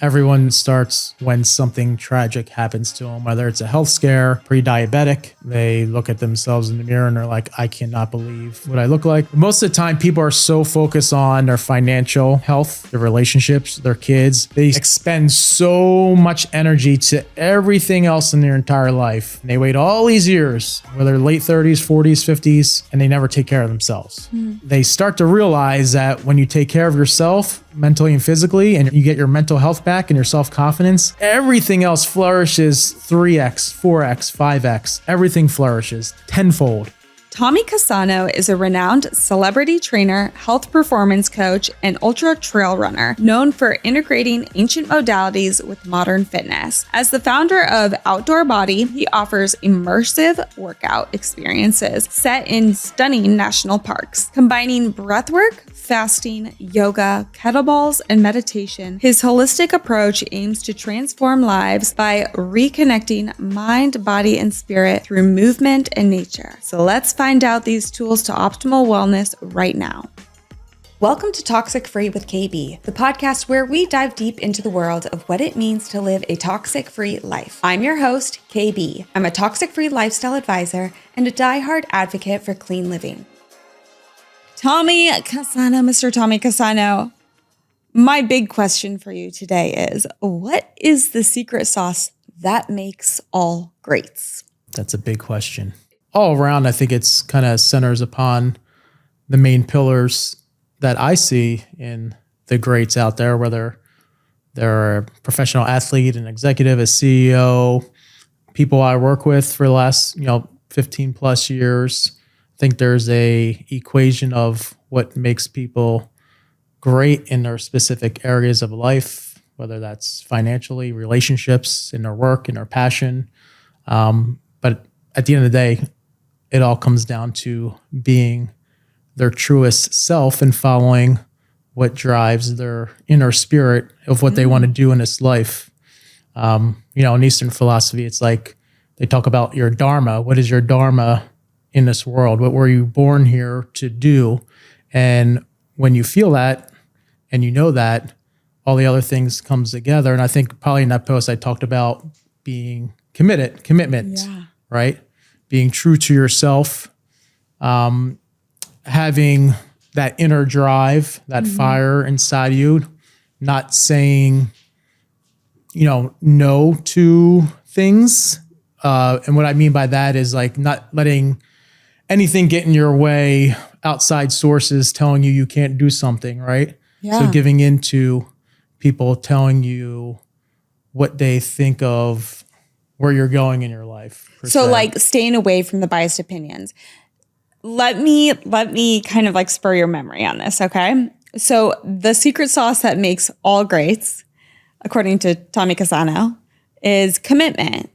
Everyone starts when something tragic happens to them, whether it's a health scare, pre-diabetic. They look at themselves in the mirror and they're like, I cannot believe what I look like. Most of the time, people are so focused on their financial health, their relationships, their kids. They expend so much energy to everything else in their entire life. And they wait all these years, whether late 30s, 40s, 50s, and they never take care of themselves. They start to realize that when you take care of yourself, mentally and physically, and you get your mental health back and your self-confidence, everything else flourishes 3x, 4x, 5x. Everything flourishes tenfold. Tommy Cassano is a renowned celebrity trainer, health performance coach, and ultra trail runner known for integrating ancient modalities with modern fitness. As the founder of OutdoorBody, he offers immersive workout experiences set in stunning national parks, combining breathwork, fasting, yoga, kettlebells, and meditation. His holistic approach aims to transform lives by reconnecting mind, body, and spirit through movement and nature. So let's find out these tools to optimal wellness right now. Welcome to Toxic Free with KB, the podcast where we dive deep into the world of what it means to live a toxic-free life. I'm your host, KB. I'm a toxic-free lifestyle advisor and a diehard advocate for clean living. Tommy Cassano, Mr. Tommy Cassano, my big question for you today is, what is the secret sauce that makes all greats? That's a big question. All around, I think it's kind of centers upon the main pillars that I see in the greats out there, whether they're a professional athlete, an executive, a CEO, people I work with for the last 15 plus years. I think there's a equation of what makes people great in their specific areas of life, whether that's financially, relationships, in their work, in their passion. But at the end of the day, it all comes down to being their truest self and following what drives their inner spirit of what they want to do in this life. In Eastern philosophy, it's like they talk about your dharma. What is your dharma in this world? What were you born here to do? And when you feel that and you know that, all the other things comes together. And I think probably in that post I talked about being commitment, right? Being true to yourself, having that inner drive, that fire inside you, not saying, no to things. And what I mean by that is like not letting anything get in your way, outside sources telling you can't do something, right? Yeah. So giving into people telling you what they think of where you're going in your life. So like staying away from the biased opinions. Let me kind of like spur your memory on this, okay? So the secret sauce that makes all greats, according to Tommy Cassano, is commitment.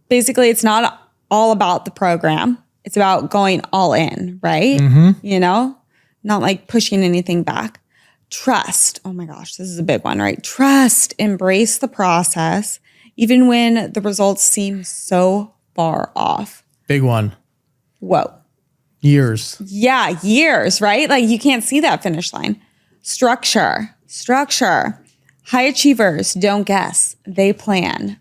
Basically, it's not all about the program. It's about going all in, right? Not like pushing anything back. Trust. Oh my gosh, this is a big one, right? Trust. Embrace the process, even when the results seem so far off. Big one. Whoa. Years. Yeah, years, right? Like you can't see that finish line. Structure. High achievers don't guess, they plan.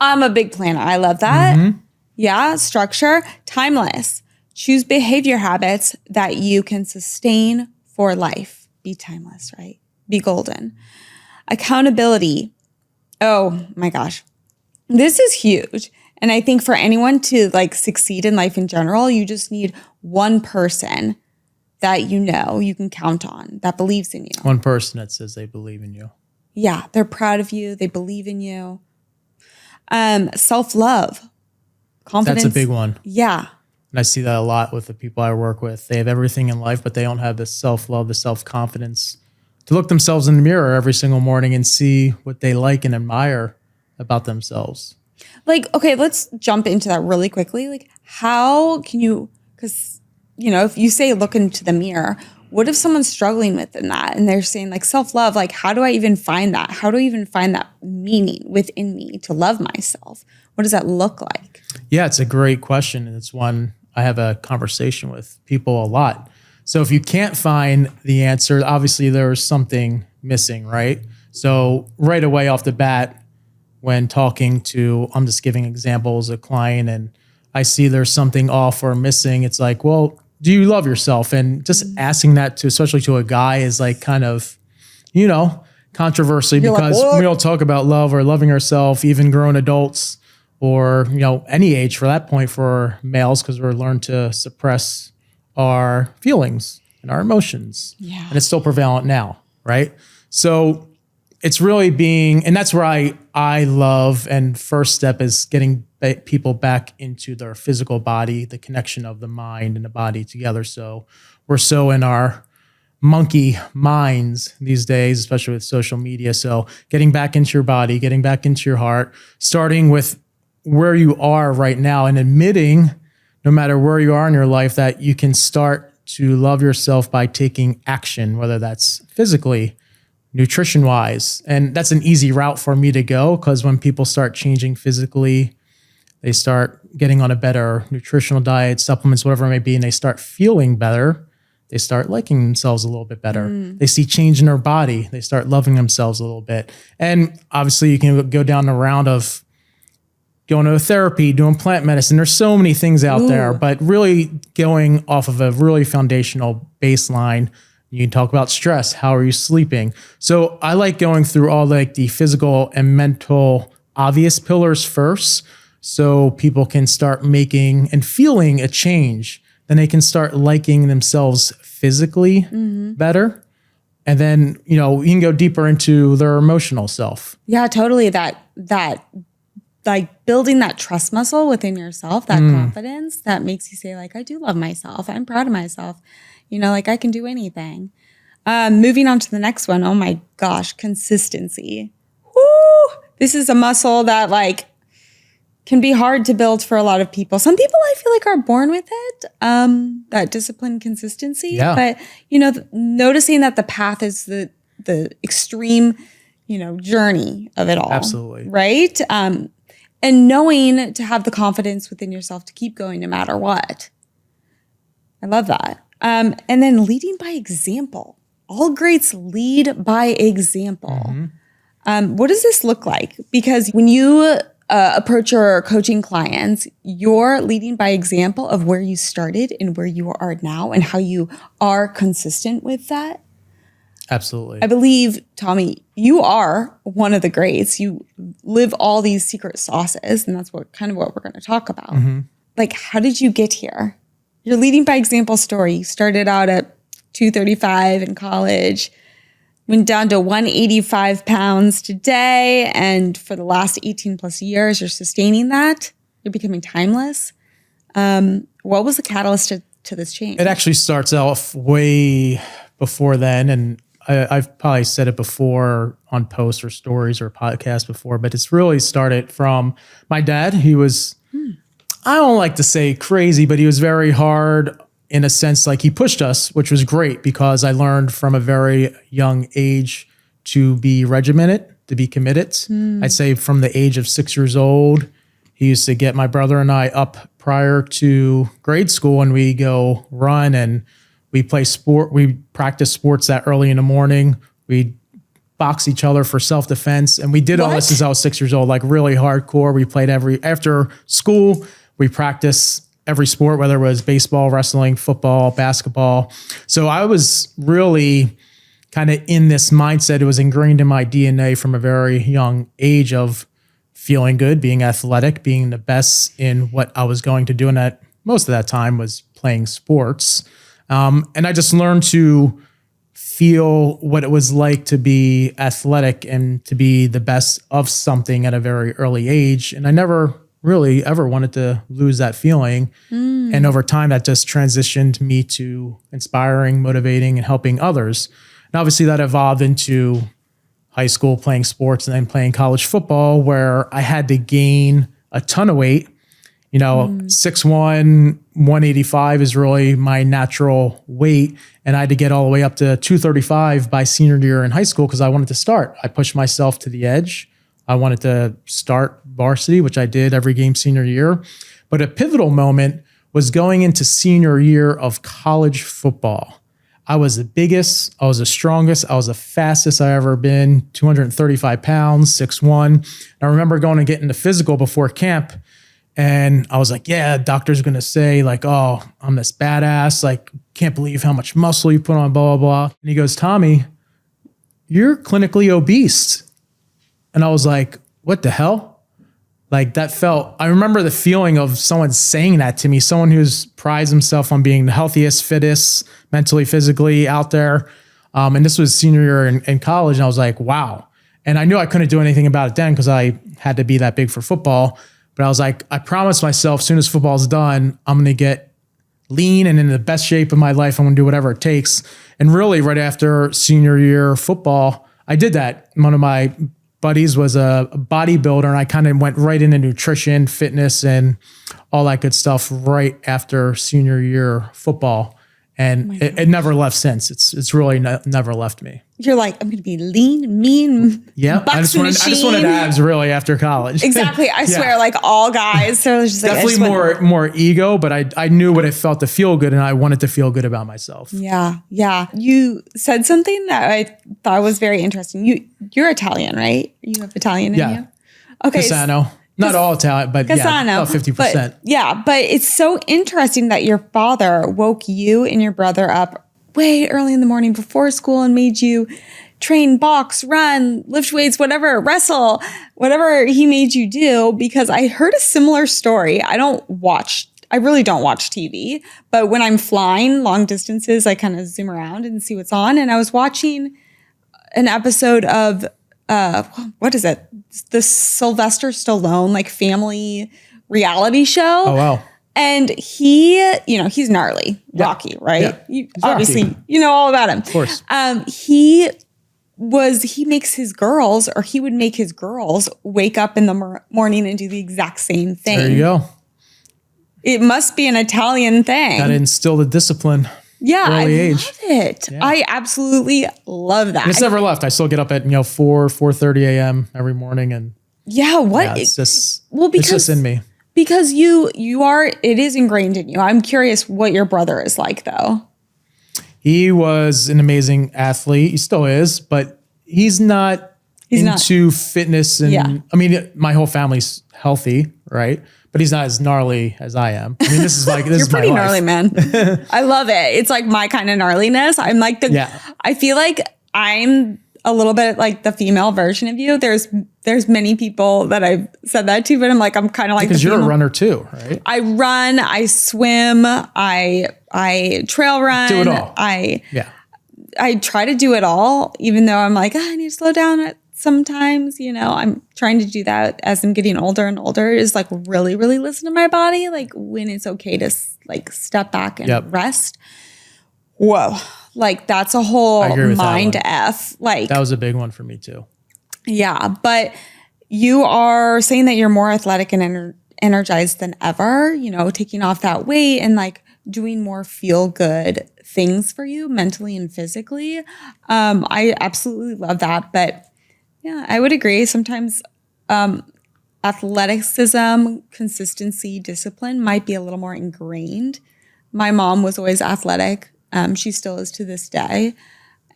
I'm a big planner. I love that. Yeah, structure. Timeless. Choose behavior habits that you can sustain for life. Be timeless, right? Be golden. Accountability. Oh my gosh. This is huge. And I think for anyone to like succeed in life in general, you just need one person that you can count on, that believes in you. One person that says they believe in you. Yeah, they're proud of you. They believe in you. Self-love. Confidence. That's a big one. Yeah. And I see that a lot with the people I work with. They have everything in life, but they don't have the self-love, the self-confidence to look themselves in the mirror every single morning and see what they like and admire about themselves. Like, okay, let's jump into that really quickly. Like, how can you, because, if you say look into the mirror, what if someone's struggling with that and they're saying like self-love, like how do I even find that? How do I even find that meaning within me to love myself? What does that look like? Yeah, it's a great question. And it's one I have a conversation with people a lot. So if you can't find the answer, obviously there is something missing, right? So right away off the bat, when talking to, I'm just giving examples, a client, and I see there's something off or missing, it's like, well, do you love yourself? And just asking that to, especially to a guy, is like kind of, controversy. You're because like, we don't talk about love or loving ourselves, even grown adults or, any age for that point for males, because we're learned to suppress our feelings and our emotions. Yeah. And it's still prevalent now, right? So it's really and that's where I love, and first step is getting people back into their physical body, the connection of the mind and the body together. So we're so in our monkey minds these days, especially with social media. So getting back into your body, getting back into your heart, starting with where you are right now and admitting, no matter where you are in your life, that you can start to love yourself by taking action, whether that's physically, nutrition wise. And that's an easy route for me to go, because when people start changing physically, they start getting on a better nutritional diet, supplements, whatever it may be, and they start feeling better. They start liking themselves a little bit better. They see change in their body. They start loving themselves a little bit. And obviously you can go down the round of going to therapy, doing plant medicine. There's so many things out there, but really going off of a really foundational baseline. You can talk about stress. How are you sleeping? So I like going through all like the physical and mental obvious pillars first, so people can start making and feeling a change. Then they can start liking themselves physically better. And then, you can go deeper into their emotional self. Yeah, totally. That like building that trust muscle within yourself, that confidence that makes you say like, I do love myself. I'm proud of myself. Like I can do anything. Moving on to the next one. Oh my gosh, consistency. Woo! This is a muscle that like can be hard to build for a lot of people. Some people I feel like are born with it, that discipline, consistency. Yeah. But, noticing that the path is the extreme, journey of it all. Absolutely. Right? And knowing to have the confidence within yourself to keep going no matter what. I love that. And then leading by example. All greats lead by example. What does this look like? Because when you approach your coaching clients, you're leading by example of where you started and where you are now and how you are consistent with that. Absolutely. I believe, Tommy, you are one of the greats. You live all these secret sauces, and that's what we're going to talk about. Like, how did you get here? Your leading by example story. You started out at 235 in college, went down to 185 pounds today, and for the last 18 plus years, you're sustaining that. You're becoming timeless. What was the catalyst to this change? It actually starts off way before then, and I've probably said it before on posts or stories or podcasts before, but it's really started from my dad. He was, I don't like to say crazy, but he was very hard in a sense, like he pushed us, which was great because I learned from a very young age to be regimented, to be committed. I'd say from the age of 6 years old, he used to get my brother and I up prior to grade school, and we go run and we play sport. We practice sports that early in the morning. We box each other for self-defense. And we did all this since I was 6 years old, like really hardcore. We played after school, we practiced every sport, whether it was baseball, wrestling, football, basketball. So I was really kind of in this mindset. It was ingrained in my DNA from a very young age of feeling good, being athletic, being the best in what I was going to do. And that most of that time was playing sports. And I just learned to feel what it was like to be athletic and to be the best of something at a very early age. And I never really ever wanted to lose that feeling. And over time, that just transitioned me to inspiring, motivating, and helping others. And obviously that evolved into high school playing sports and then playing college football, where I had to gain a ton of weight. 6'1", 185 is really my natural weight. And I had to get all the way up to 235 by senior year in high school because I wanted to start. I pushed myself to the edge. I wanted to start varsity, which I did every game senior year. But a pivotal moment was going into senior year of college football. I was the biggest, I was the strongest, I was the fastest I ever been, 235 pounds, 6'1". I remember going and getting the physical before camp. And I was like, yeah, doctor's going to say like, oh, I'm this badass. Like, can't believe how much muscle you put on, blah, blah, blah. And he goes, Tommy, you're clinically obese. And I was like, what the hell? Like that felt, I remember the feeling of someone saying that to me, someone who's prides himself on being the healthiest, fittest, mentally, physically out there. And this was senior year in college. And I was like, wow. And I knew I couldn't do anything about it then because I had to be that big for football. But I was like, I promised myself as soon as football's done, I'm going to get lean and in the best shape of my life. I'm going to do whatever it takes. And really right after senior year football, I did that. One of my buddies was a bodybuilder and I kind of went right into nutrition, fitness, and all that good stuff right after senior year football. And it never left since. It's really never left me. You're like, I'm going to be lean, mean. Yeah. I just wanted abs really after college. Exactly. I swear, like all guys. So just like, definitely more ego, but I knew what it felt to feel good and I wanted to feel good about myself. Yeah. Yeah. You said something that I thought was very interesting. You're Italian, right? You have Italian in you? Okay. Cassano. Not all Italian, but Cassano, yeah, about 50%. But it's so interesting that your father woke you and your brother up way early in the morning before school and made you train, box, run, lift weights, whatever, wrestle, whatever he made you do, because I heard a similar story. I really don't watch TV, but when I'm flying long distances, I kind of zoom around and see what's on. And I was watching an episode of what is it? The Sylvester Stallone, like family reality show. Oh, wow. And he's gnarly, Rocky, right? Yeah. Obviously, you know all about him. Of course. He would make his girls wake up in the morning and do the exact same thing. There you go. It must be an Italian thing. Got to instill the discipline. Yeah, early age. Love it. Yeah. I absolutely love that. And it's never left. I still get up at 4:30 a.m. every morning, and it's just in me. Because it is ingrained in you. I'm curious what your brother is like, though. He was an amazing athlete. He still is, but he's not into fitness. And I mean, my whole family's healthy, right? But he's not as gnarly as I am. I mean, this is You're is pretty my gnarly, man. I love it. It's like my kind of gnarliness. I'm like I feel like I'm a little bit like the female version of you. There's many people that I've said that to, but I'm kind of like because you're a runner too, right? I run, I swim, I trail run. Do it all. I try to do it all, even though I'm like, I need to slow down sometimes. I'm trying to do that as I'm getting older and older, is like really, really listen to my body, like when it's okay to like step back and rest. Whoa. Like that's a whole mind F. Like that was a big one for me too. Yeah. But you are saying that you're more athletic and energized than ever, taking off that weight and like doing more feel good things for you mentally and physically. I absolutely love that. But yeah, I would agree. Sometimes athleticism, consistency, discipline might be a little more ingrained. My mom was always athletic. She still is to this day.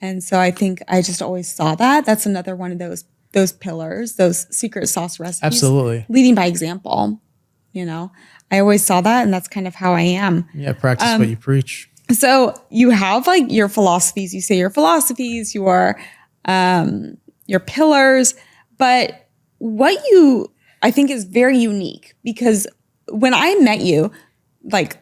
And so I think I just always saw that. That's another one of those pillars, those secret sauce recipes. Absolutely. Leading by example, I always saw that, and that's kind of how I am. Yeah, practice what you preach. So you have like your philosophies. You say your philosophies, your pillars, but what I think is very unique, because when I met you, like,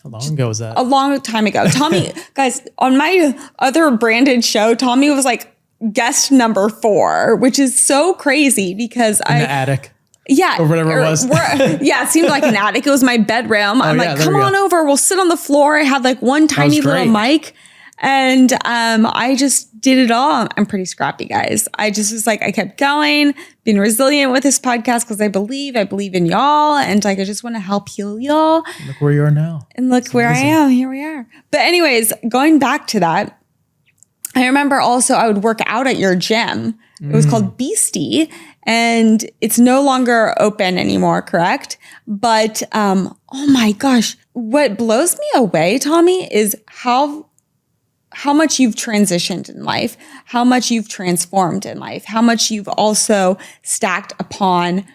how long ago was that? A long time ago. Tommy, guys, on my other branded show, Tommy was like guest number 4, which is so crazy because in the attic. Yeah. Or whatever it was. It seemed like an attic. It was my bedroom. I'm like, come on over. We'll sit on the floor. I had like one tiny little mic. And I just did it all. I'm pretty scrappy, guys. I just was like, I kept going, being resilient with this podcast because I believe in y'all. And like, I just want to help heal y'all. Look where you are now. And look where I am. Here we are. But anyways, going back to that, I remember also I would work out at your gym. It was called Beastie, and it's no longer open anymore, correct? But oh my gosh, what blows me away, Tommy, is how how much you've transitioned in life, how much you've transformed in life, how much you've also stacked upon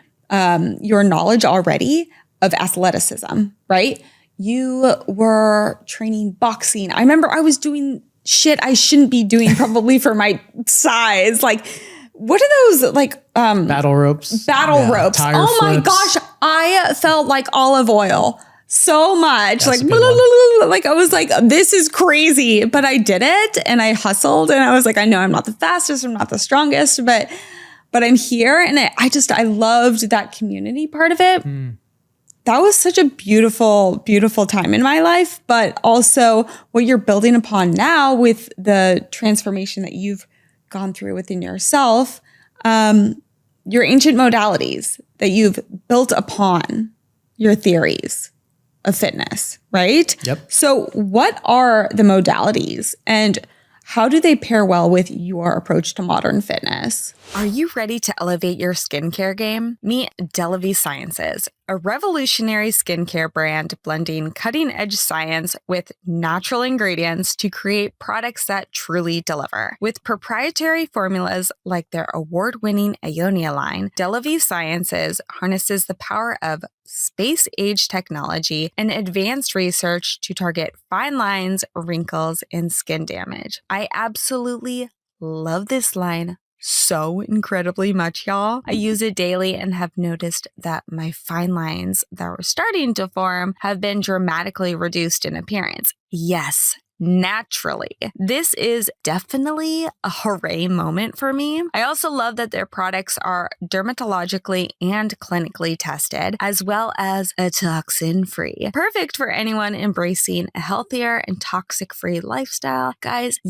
your knowledge already of athleticism, right? You were training boxing. I remember I was doing shit I shouldn't be doing probably for my size. Like, what are those like battle ropes? Battle ropes. Oh my gosh, I felt like olive oil so much. That's like, blah, blah, blah, blah. Like I was like, this is crazy. But I did it and I hustled and I was like, I know I'm not the fastest, I'm not the strongest, but I'm here. And I loved that community part of it. That was such a beautiful, beautiful time in my life, but also what you're building upon now with the transformation that you've gone through within yourself, your ancient modalities that you've built upon your theories of fitness, right? Yep. So what are the modalities and how do they pair well with your approach to modern fitness? Are you ready to elevate your skincare game? Meet Delavi Sciences, a revolutionary skincare brand blending cutting-edge science with natural ingredients to create products that truly deliver. With proprietary formulas like their award-winning Ionia line, Delavi Sciences harnesses the power of space-age technology and advanced research to target fine lines, wrinkles, and skin damage. I absolutely love this line so incredibly much, y'all. I use it daily and have noticed that my fine lines that were starting to form have been dramatically reduced in appearance. Yes, naturally. This is definitely a hooray moment for me. I also love that their products are dermatologically and clinically tested, as well as a toxin-free. Perfect for anyone embracing a healthier and toxic-free lifestyle. Guys,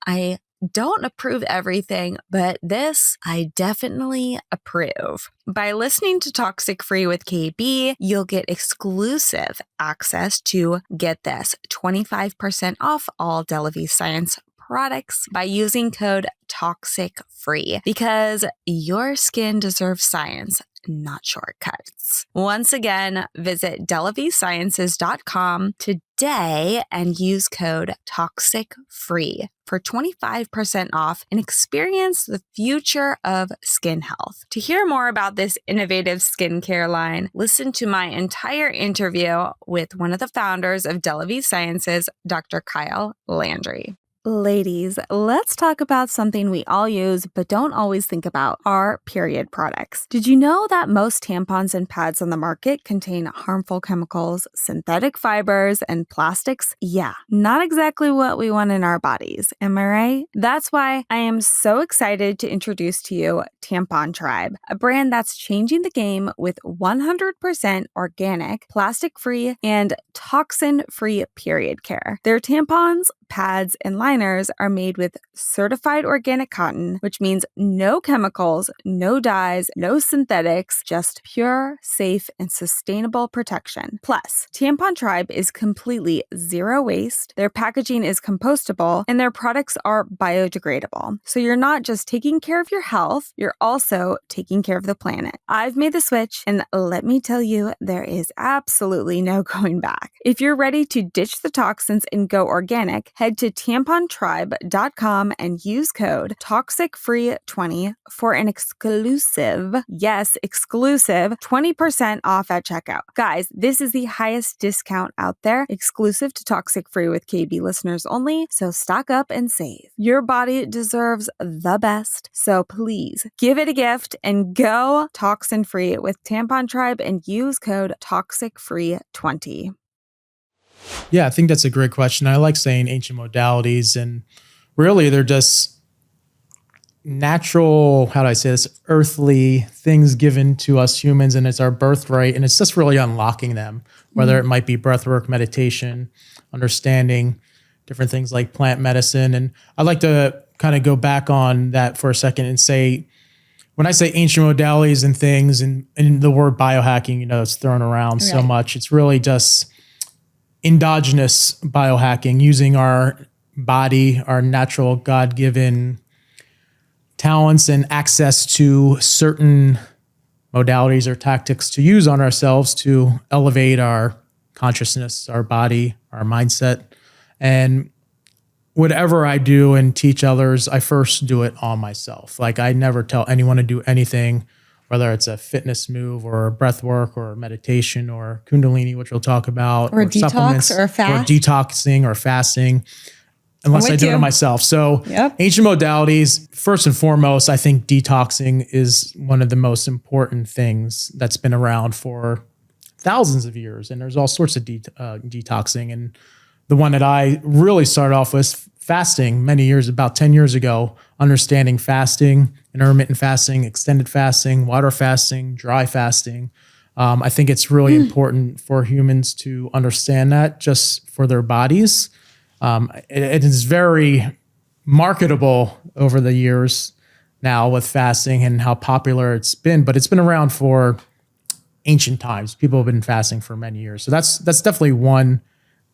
I don't approve everything, but this I definitely approve. By listening to Toxic Free with KB, you'll get exclusive access to, get this, 25% off all Delavi Science products by using code TOXICFREE, because your skin deserves science, not shortcuts. Once again, visit delavisciences.com today and use code TOXICFREE for 25% off and experience the future of skin health. To hear more about this innovative skincare line, listen to my entire interview with one of the founders of Delavi Sciences, Dr. Kyle Landry. Ladies, let's talk about something we all use but don't always think about, our period products. Did you know that most tampons and pads on the market contain harmful chemicals, synthetic fibers, and plastics? Yeah, not exactly what we want in our bodies, am I right? That's why I am so excited to introduce to you Tampon Tribe, a brand that's changing the game with 100% organic, plastic-free, and toxin-free period care. Their tampons, pads, and liners are made with certified organic cotton, which means no chemicals, no dyes, no synthetics, just pure, safe, and sustainable protection. Plus, Tampon Tribe is completely zero waste, their packaging is compostable, and their products are biodegradable. So you're not just taking care of your health, you're also taking care of the planet. I've made the switch, and let me tell you, there is absolutely no going back. If you're ready to ditch the toxins and go organic, head to tampontribe.com and use code TOXICFREE20 for an exclusive, yes, exclusive 20% off at checkout. Guys, this is the highest discount out there, exclusive to Toxic Free with KB listeners only, so stock up and save. Your body deserves the best, so please give it a gift and go toxin free with Tampon Tribe and use code TOXICFREE20. Yeah, I think that's a great question. I like saying ancient modalities, and really they're just natural, how do I say this, earthly things given to us humans, and it's our birthright, and it's just really unlocking them, whether it might be breathwork, meditation, understanding different things like plant medicine. And I'd like to kind of go back on that for a second and say, when I say ancient modalities and things, and the word biohacking, it's thrown around so much, it's really just endogenous biohacking, using our body, our natural God-given talents and access to certain modalities or tactics to use on ourselves to elevate our consciousness, our body, our mindset. And whatever I do and teach others, I first do it on myself. Like I never tell anyone to do anything, whether it's a fitness move or a breath work or meditation or Kundalini, which we'll talk about, or detox supplements, or fast, or detoxing or fasting, unless I do it myself. So ancient modalities, first and foremost, I think detoxing is one of the most important things that's been around for thousands of years. And there's all sorts of detoxing. And the one that I really started off with fasting many years, about 10 years ago, understanding fasting, intermittent fasting, extended fasting, water fasting, dry fasting. I think it's really important for humans to understand that just for their bodies. It is very marketable over the years now with fasting and how popular it's been, but it's been around for ancient times. People have been fasting for many years. So that's definitely one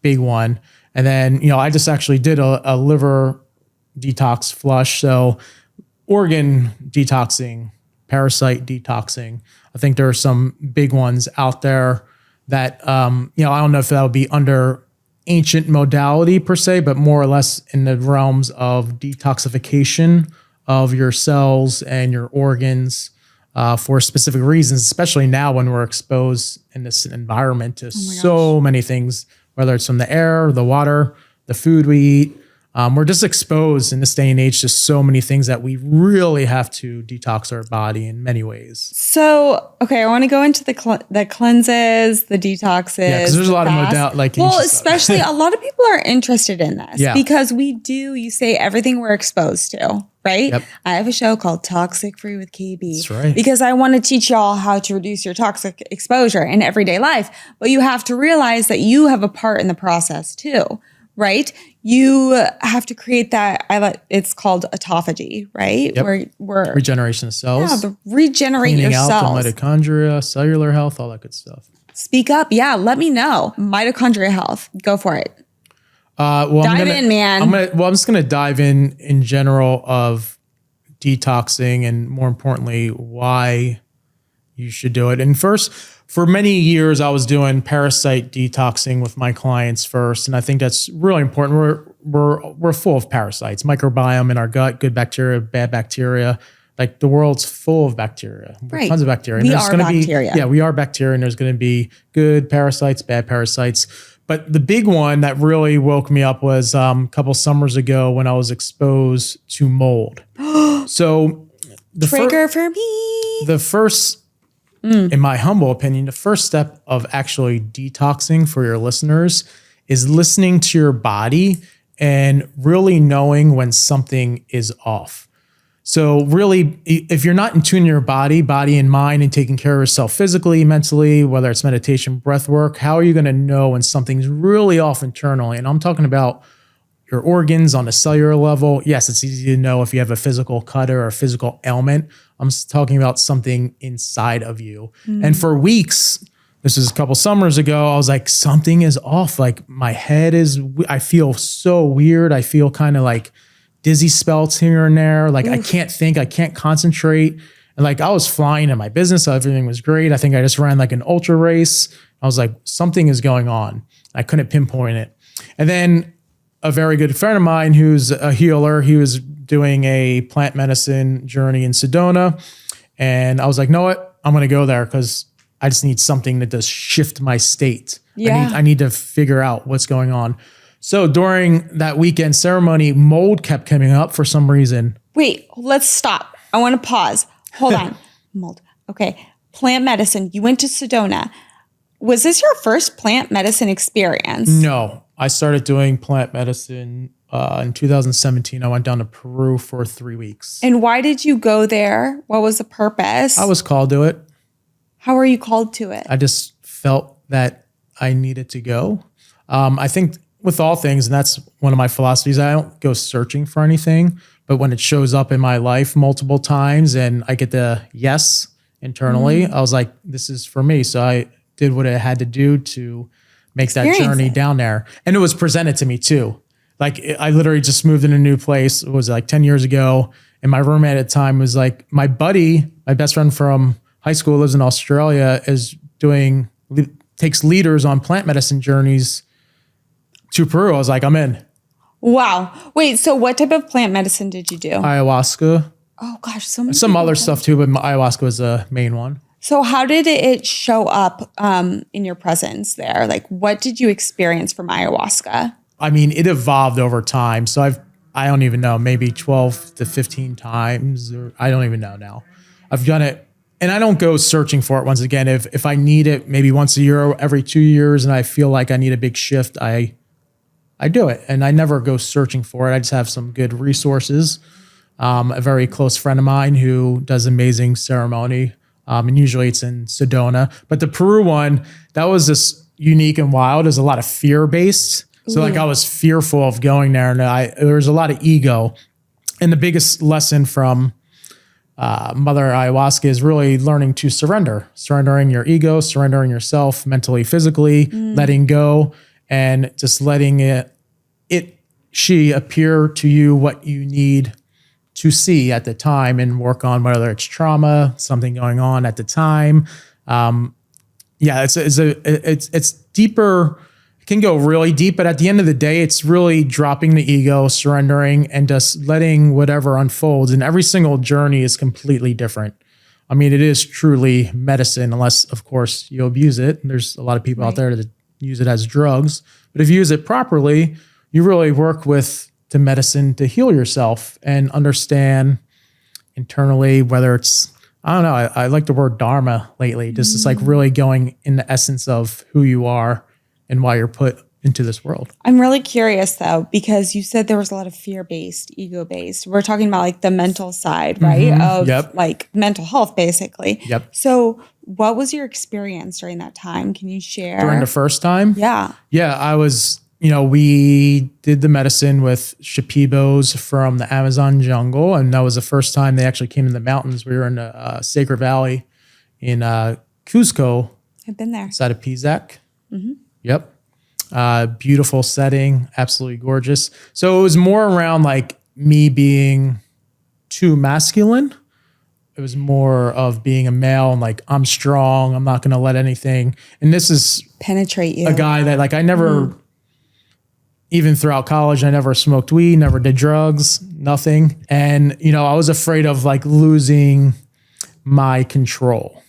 big one. And then, I just actually did a liver detox flush. So organ detoxing, parasite detoxing. I think there are some big ones out there that, I don't know if that would be under ancient modality per se, but more or less in the realms of detoxification of your cells and your organs for specific reasons, especially now when we're exposed in this environment to so many things, whether it's from the air, the water, the food we eat. We're just exposed in this day and age to so many things that we really have to detox our body in many ways. So, okay, I want to go into the cleanses, the detoxes. Yeah, because there's a lot of modalities. Well, especially a lot of people are interested in this because you say everything we're exposed to, right? Yep. I have a show called Toxic Free with KB. That's right. Because I want to teach y'all how to reduce your toxic exposure in everyday life. But you have to realize that you have a part in the process too. Right? You have to create that. It's called autophagy, right? Yep. Where regeneration of cells. Yeah, the regenerate your cells. Cleaning out the mitochondria, cellular health, all that good stuff. Speak up. Yeah, let me know. Mitochondria health. Go for it. Dive in, man. I'm just going to dive in general of detoxing and more importantly, why you should do it. And first, for many years, I was doing parasite detoxing with my clients first, and I think that's really important. We're full of parasites, microbiome in our gut, good bacteria, bad bacteria. Like the world's full of bacteria, right. Tons of bacteria. We are bacteria. We are bacteria, and there's going to be good parasites, bad parasites. But the big one that really woke me up was a couple summers ago when I was exposed to mold. So the trigger for me. The first. In my humble opinion, the first step of actually detoxing for your listeners is listening to your body and really knowing when something is off. So really, if you're not in tune to your body and mind and taking care of yourself physically, mentally, whether it's meditation, breath work, how are you going to know when something's really off internally? And I'm talking about your organs on a cellular level. Yes, it's easy to know if you have a physical cut or a physical ailment. I'm talking about something inside of you. And for weeks, this was a couple summers ago, I was like, something is off. Like my head I feel so weird. I feel kind of like dizzy spells here and there. Like I can't think, I can't concentrate. And like I was flying in my business. Everything was great. I think I just ran like an ultra race. I was like, something is going on. I couldn't pinpoint it. And then a very good friend of mine who's a healer, he was doing a plant medicine journey in Sedona. And I was like, know what? I'm going to go there because I just need something to just shift my state. Yeah. I need to figure out what's going on. So during that weekend ceremony, mold kept coming up for some reason. Wait, let's stop. I want to pause. Hold on. Mold. Okay. Plant medicine. You went to Sedona. Was this your first plant medicine experience? No. I started doing plant medicine in 2017. I went down to Peru for 3 weeks. And why did you go there? What was the purpose? I was called to it. How were you called to it? I just felt that I needed to go. I think with all things, and that's one of my philosophies, I don't go searching for anything, but when it shows up in my life multiple times and I get the yes internally, I was like, this is for me. So I did what I had to do to make that journey down there. And it was presented to me too. Like I literally just moved in a new place. It was like 10 years ago. And my roommate at the time was like, my buddy, my best friend from high school, lives in Australia, takes leaders on plant medicine journeys to Peru. I was like, I'm in. Wow. Wait, so what type of plant medicine did you do? Ayahuasca. Oh gosh, so many Some people other do. stuff too, but ayahuasca was the main one. So how did it show up in your presence there? Like, what did you experience from ayahuasca? I mean, it evolved over time. So I don't even know, maybe 12 to 15 times, or I don't even know now. I've done it, and I don't go searching for it. Once again, if I need it maybe once a year or every 2 years and I feel like I need a big shift, I do it. And I never go searching for it. I just have some good resources. A very close friend of mine who does amazing ceremony. And usually it's in Sedona. But the Peru one, that was just unique and wild. There's a lot of fear based. So like I was fearful of going there, and there was a lot of ego. And the biggest lesson from Mother Ayahuasca is really learning to surrendering your ego, surrendering yourself mentally, physically, letting go, and just letting she appear to you what you need to see at the time and work on, whether it's trauma, something going on at the time. It's deeper. It can go really deep, but at the end of the day, it's really dropping the ego, surrendering, and just letting whatever unfolds. And every single journey is completely different. I mean, it is truly medicine, unless, of course, you abuse it. And there's a lot of people out there that use it as drugs. But if you use it properly, you really work with the medicine to heal yourself and understand internally, whether it's, I don't know, I like the word dharma lately. Just it's like really going in the essence of who you are and why you're put into this world. I'm really curious though, because you said there was a lot of fear-based, ego-based. We're talking about like the mental side, right? Of like mental health, basically. Yep. So what was your experience during that time? Can you share? During the first time? Yeah. Yeah, I was, we did the medicine with shipibos from the Amazon jungle. And that was the first time they actually came to the mountains. We were in the Sacred Valley in Cusco. I've been there. Outside of Pisac. Yep. Beautiful setting, absolutely gorgeous. So it was more around like me being too masculine. It was more of being a male and like, I'm strong. I'm not going to let anything. And this is penetrate you. A guy that like I never, even throughout college, I never smoked weed, never did drugs, nothing. And, I was afraid of like losing my control.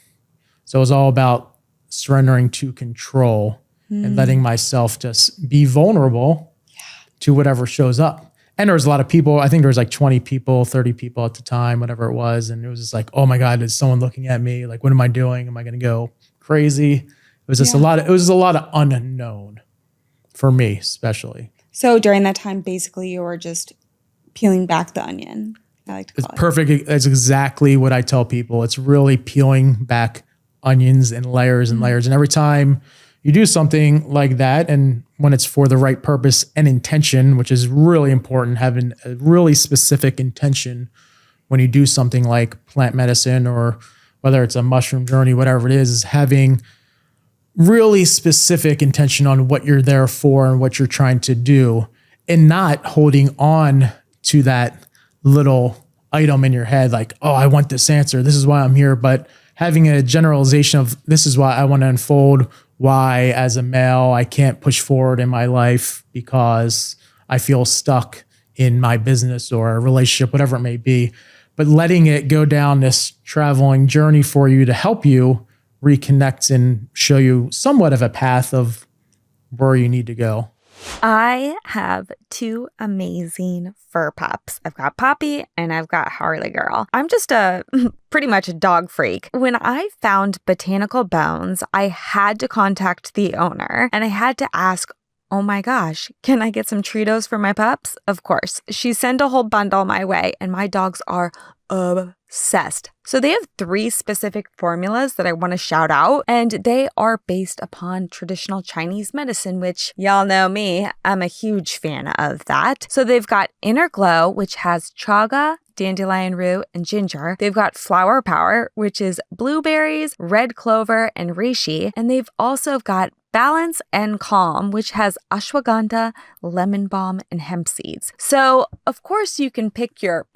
So it was all about surrendering to control. And letting myself just be vulnerable to whatever shows up. And there was a lot of people. I think there was like 20 people, 30 people at the time, whatever it was. And it was just like, oh my God, is someone looking at me? Like, what am I doing? Am I going to go crazy? It was just a lot of unknown for me, especially. So during that time, basically you were just peeling back the onion. I like to call it. Perfect. That's exactly what I tell people. It's really peeling back onions and layers and layers. And every time you do something like that, and when it's for the right purpose and intention, which is really important, having a really specific intention when you do something like plant medicine or whether it's a mushroom journey, whatever it is having really specific intention on what you're there for and what you're trying to do, and not holding on to that little item in your head like, oh, I want this answer. This is why I'm here. But having a generalization of this is why I want to unfold, why as a male I can't push forward in my life because I feel stuck in my business or a relationship, whatever it may be. But letting it go down this traveling journey for you to help you reconnect and show you somewhat of a path of where you need to go. I have two amazing fur pups. I've got Poppy and I've got Harley Girl. I'm just pretty much a dog freak. When I found Botanical Bones, I had to contact the owner and I had to ask, oh my gosh, can I get some Treatos for my pups? Of course. She sent a whole bundle my way and my dogs are obsessed. So they have 3 specific formulas that I want to shout out, and they are based upon traditional Chinese medicine, which y'all know me, I'm a huge fan of that. So they've got Inner Glow, which has chaga, dandelion root, and ginger. They've got Flower Power, which is blueberries, red clover, and reishi. And they've also got Balance and Calm, which has ashwagandha, lemon balm, and hemp seeds. So, of course, you can pick your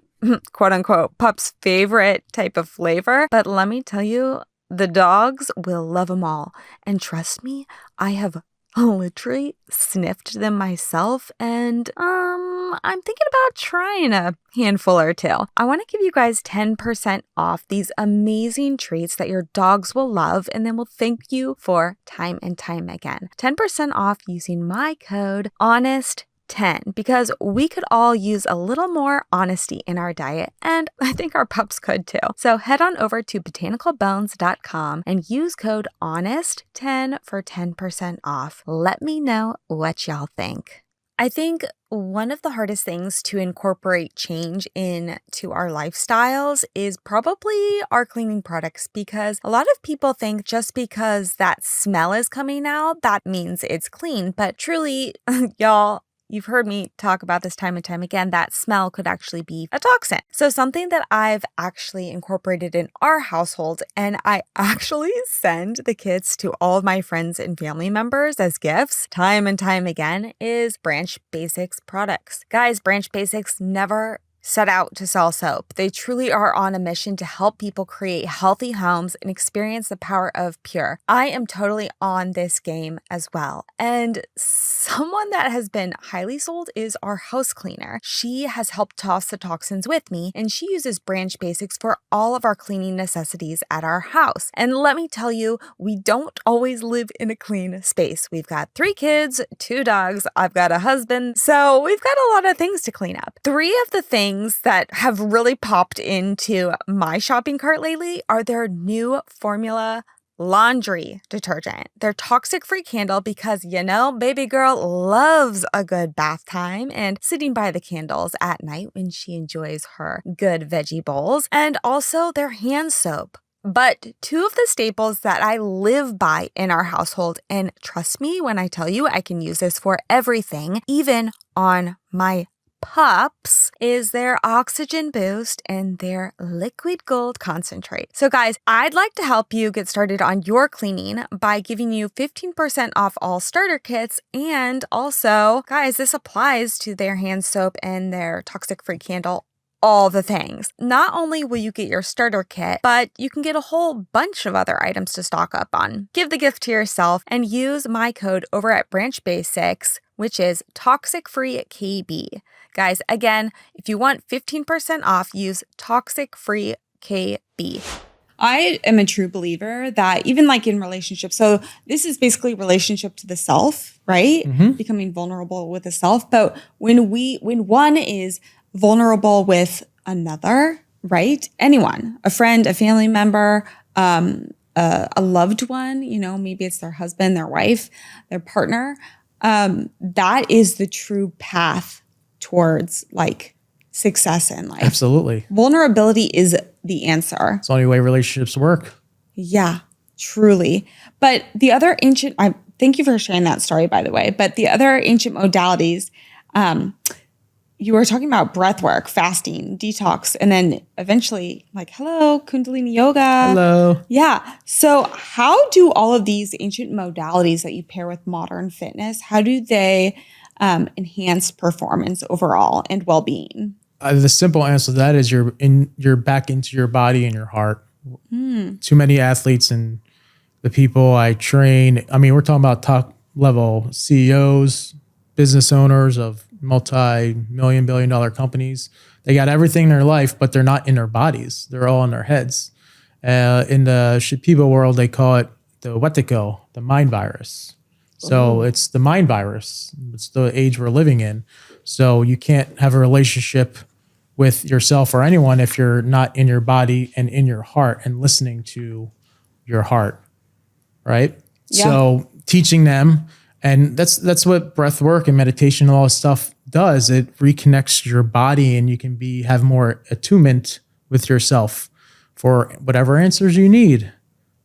quote unquote pup's favorite type of flavor, but let me tell you, the dogs will love them all. And trust me, I have literally sniffed them myself, and I'm thinking about trying a handful or two. I want to give you guys 10% off these amazing treats that your dogs will love and then will thank you for time and time again. 10% off using my code HONEST10, because we could all use a little more honesty in our diet, and I think our pups could too. So head on over to botanicalbones.com and use code HONEST10 for 10% off. Let me know what y'all think. I think one of the hardest things to incorporate change into our lifestyles is probably our cleaning products, because a lot of people think just because that smell is coming out, that means it's clean. But truly, y'all, you've heard me talk about this time and time again, that smell could actually be a toxin. So something that I've actually incorporated in our household, and I actually send the kits to all of my friends and family members as gifts time and time again, is Branch Basics products. Guys, Branch Basics never set out to sell soap. They truly are on a mission to help people create healthy homes and experience the power of pure. I am totally on this game as well. And someone that has been highly sold is our house cleaner. She has helped toss the toxins with me, and she uses Branch Basics for all of our cleaning necessities at our house. And let me tell you, we don't always live in a clean space. We've got 3 kids, 2 dogs, I've got a husband, so we've got a lot of things to clean up. 3 of the things that have really popped into my shopping cart lately are their new formula laundry detergent. Their toxic-free candle, because baby girl loves a good bath time and sitting by the candles at night when she enjoys her good veggie bowls, and also their hand soap. But 2 of the staples that I live by in our household, and trust me when I tell you I can use this for everything, even on my pups, is their oxygen boost and their liquid gold concentrate. So guys, I'd like to help you get started on your cleaning by giving you 15% off all starter kits. And also, guys, this applies to their hand soap and their toxic-free candle, all the things. Not only will you get your starter kit, but you can get a whole bunch of other items to stock up on. Give the gift to yourself and use my code over at Branch Basics, which is ToxicFreeKB. Guys, again, if you want 15% off, use ToxicFreeKB. I am a true believer that even like in relationships, so this is basically relationship to the self, right? Mm-hmm. Becoming vulnerable with the self. But when one is vulnerable with another, right? Anyone, a friend, a family member, a loved one, maybe it's their husband, their wife, their partner, that is the true path towards like success in life. Absolutely. Vulnerability is the answer. It's the only way relationships work. Yeah, truly. But the other thank you for sharing that story, by the way. But the other ancient modalities, you were talking about breathwork, fasting, detox, and then eventually hello, Kundalini yoga. Hello. Yeah. So how do all of these ancient modalities that you pair with modern fitness, how do they enhance performance overall and well-being? The simple answer to that is you're back into your body and your heart. Too many athletes and the people I train, we're talking about top level CEOs, business owners of multi-million, billion-dollar companies. They got everything in their life, but they're not in their bodies. They're all in their heads. In the Shipibo world, they call it the Wetiko, the mind virus. So it's the mind virus. It's the age we're living in. So you can't have a relationship with yourself or anyone if you're not in your body and in your heart and listening to your heart, right? Yeah. So teaching them, and that's what breath work and meditation and all this stuff does. It reconnects your body, and you can have more attunement with yourself for whatever answers you need.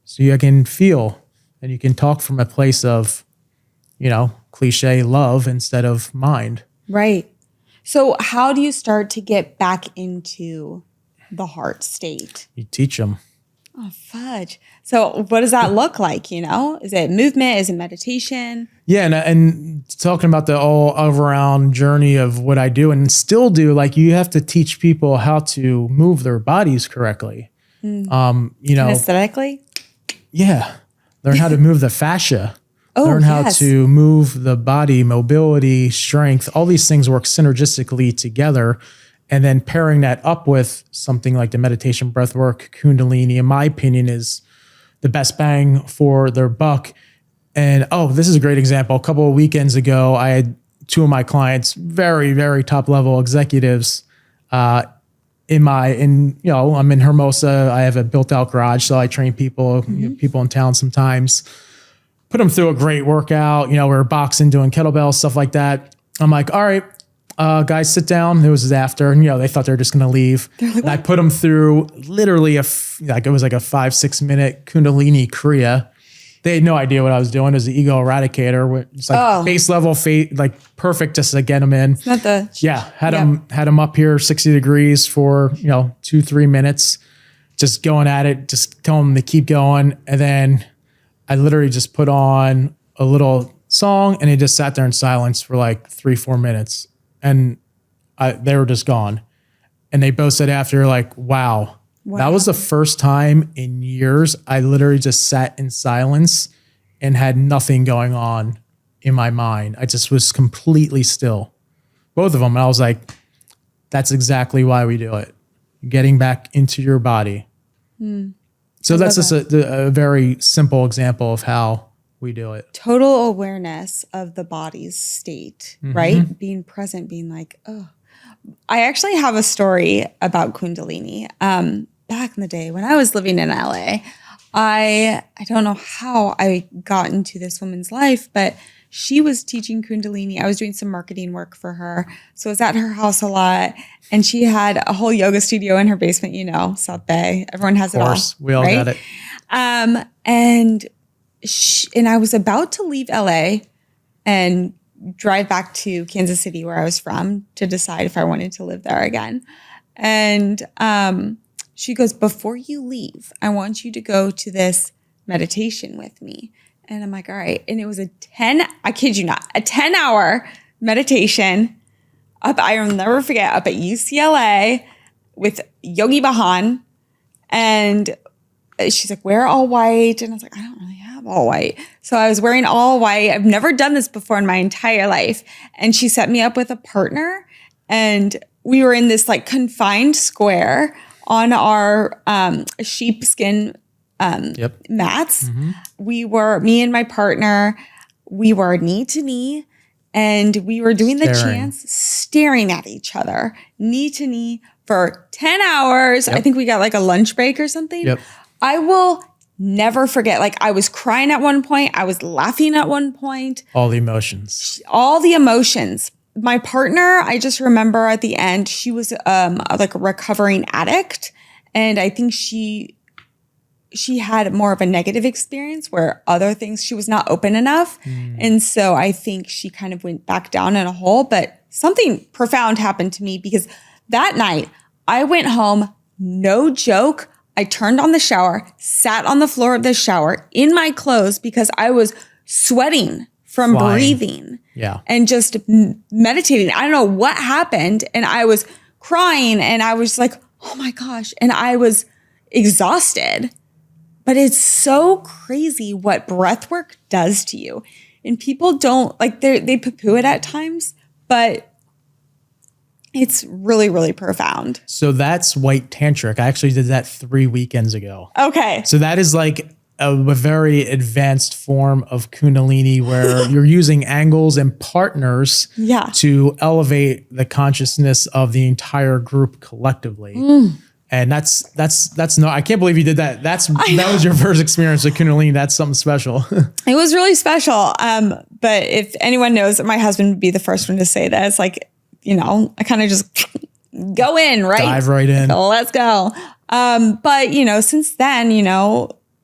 So you can feel and you can talk from a place of, cliche love instead of mind. Right. So how do you start to get back into the heart state? You teach them. Oh, fudge. So what does that look like? Is it movement? Is it meditation? Yeah. And talking about the all around journey of what I do and still do, you have to teach people how to move their bodies correctly. Aesthetically? Yeah. Learn how to move the fascia. Learn how yes. to move the body, mobility, strength, all these things work synergistically together. And then pairing that up with something like the meditation, breathwork, Kundalini, in my opinion, is the best bang for their buck. And this is a great example. A couple of weekends ago, I had two of my clients, very, very top level executives, I'm in Hermosa. I have a built out garage, so I train people, people in town sometimes. Put them through a great workout. We're boxing, doing kettlebells, stuff like that. I'm like, all right, guys, sit down. It was after, and they thought they were just going to leave. And I put them through literally it was like a 5-6 minute Kundalini Kriya. They had no idea what I was doing. It was the ego eradicator. It's like base level, like perfect, just to get them in. Not the had them up here 60 degrees for 2-3 minutes, just going at it. Just tell them to keep going, and then I literally just put on a little song, and they just sat there in silence for like 3-4 minutes, and they were just gone. And they both said after, like, wow. That was the first time in years I literally just sat in silence and had nothing going on in my mind. I just was completely still. Both of them. And I was like, that's exactly why we do it. Getting back into your body. So that's just a very simple example of how we do it. Total awareness of the body's state, right? Being present, being like, oh. I actually have a story about Kundalini. Back in the day when I was living in LA, I don't know how I got into this woman's life, but she was teaching Kundalini. I was doing some marketing work for her. So I was at her house a lot, and she had a whole yoga studio in her basement, South Bay. Everyone has it all. Of course, we all got it. And I was about to leave LA and drive back to Kansas City, where I was from, to decide if I wanted to live there again. And she goes, before you leave, I want you to go to this meditation with me. And I'm like, all right. And it was I kid you not, a 10-hour meditation I'll never forget, up at UCLA with Yogi Bhajan. And she's like, wear all white. And I was like, I don't really have all white. So I was wearing all white. I've never done this before in my entire life. And she set me up with a partner. And we were in this like confined square on our sheepskin mats. We were, me and my partner, we were knee to knee, and we were doing the chants, staring at each other, knee to knee for 10 hours. I think we got like a lunch break or something. I will never forget. Like, I was crying at one point. I was laughing at one point. All the emotions. My partner, I just remember at the end, she was like a recovering addict. And I think she had more of a negative experience where other things, she was not open enough. And so I think she kind of went back down in a hole. But something profound happened to me, because that night I went home, no joke. I turned on the shower, sat on the floor of the shower in my clothes because I was sweating from breathing and just meditating. I don't know what happened. And I was crying, and I was like, oh my gosh. And I was exhausted. But it's so crazy what breathwork does to you. And people don't, like, they poo-poo it at times, but it's really, really profound. So that's white tantric. I actually did that 3 weekends ago. Okay. So that is like a very advanced form of Kundalini, where you're using angles and partners to elevate the consciousness of the entire group collectively. And that's no, I can't believe you did that. That was your first experience with Kundalini. That's something special. It was really special. But if anyone knows, my husband would be the first one to say that. It's like, I kind of just go in, right? Dive right in. So let's go. But, since then,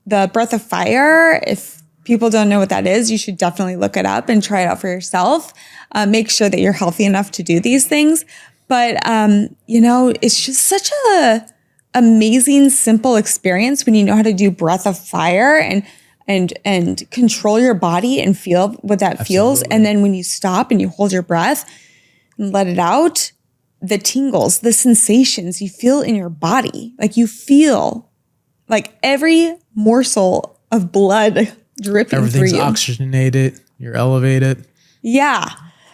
the breath of fire, if people don't know what that is, you should definitely look it up and try it out for yourself. Make sure that you're healthy enough to do these things. But, it's just such a amazing, simple experience when you know how to do breath of fire and control your body and feel what that feels. And then when you stop and you hold your breath and let it out, the tingles, the sensations you feel in your body, like you feel like every morsel of blood dripping Everything's through you. oxygenated. You're elevated. Yeah.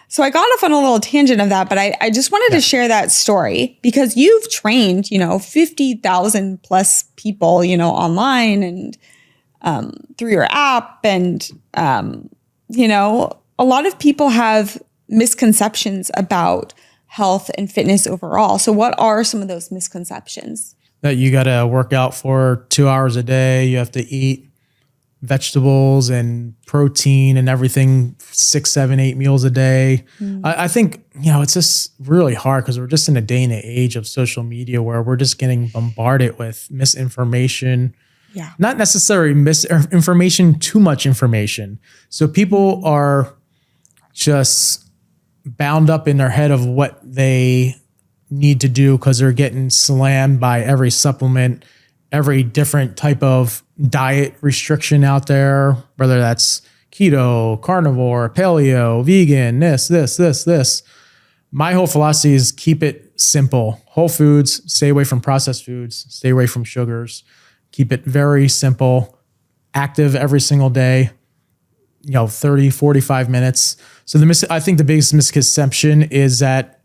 So I got off on a little tangent of that, but I just wanted to share that story because you've trained, 50,000 plus people, online and through your app. And, a lot of people have misconceptions about health and fitness overall. So what are some of those misconceptions? That you got to work out for 2 hours a day. You have to eat vegetables and protein and everything 6, 7, 8 meals a day. I think, it's just really hard because we're just in a day and age of social media where we're just getting bombarded with misinformation. Yeah. Not necessarily misinformation, too much information. So people are just bound up in their head of what they need to do because they're getting slammed by every supplement, every different type of diet restriction out there, whether that's keto, carnivore, paleo, vegan, this. My whole philosophy is keep it simple. Whole foods, stay away from processed foods, stay away from sugars, keep it very simple, active every single day, 30, 45 minutes. So I think the biggest misconception is that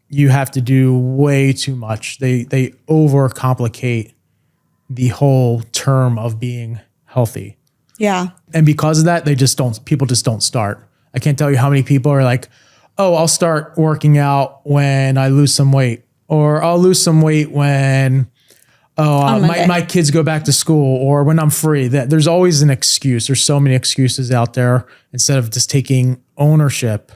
you have to do way too much. They overcomplicate the whole term of being healthy. Yeah. And because of that, people just don't start. I can't tell you how many people are like, oh, I'll start working out when I lose some weight, or I'll lose some weight when my kids go back to school, or when I'm free. There's always an excuse. There's so many excuses out there instead of just taking ownership.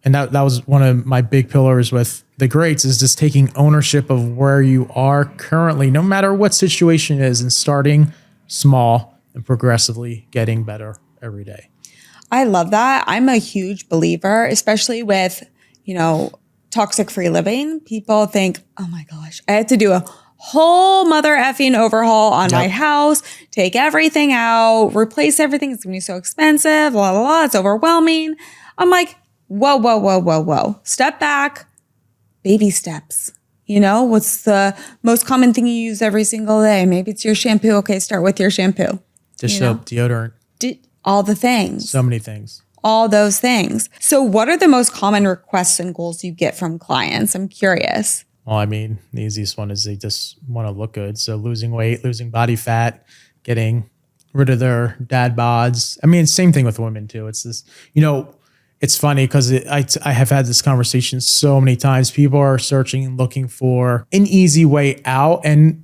And that was one of my big pillars with the greats, is just taking ownership of where you are currently, no matter what situation it is, and starting small and progressively getting better every day. I love that. I'm a huge believer, especially with, toxic free living. People think, oh my gosh, I had to do a whole mother effing overhaul on my house, take everything out, replace everything. It's going to be so expensive, blah, blah, blah. It's overwhelming. I'm like, whoa. Step back, baby steps. What's the most common thing you use every single day? Maybe it's your shampoo. Okay, start with your shampoo. Dish soap, deodorant. All the things. So many things. All those things. So what are the most common requests and goals you get from clients? I'm curious. Well, the easiest one is they just want to look good. So losing weight, losing body fat, getting rid of their dad bods. Same thing with women too. It's this, it's funny because I have had this conversation so many times. People are searching and looking for an easy way out. And,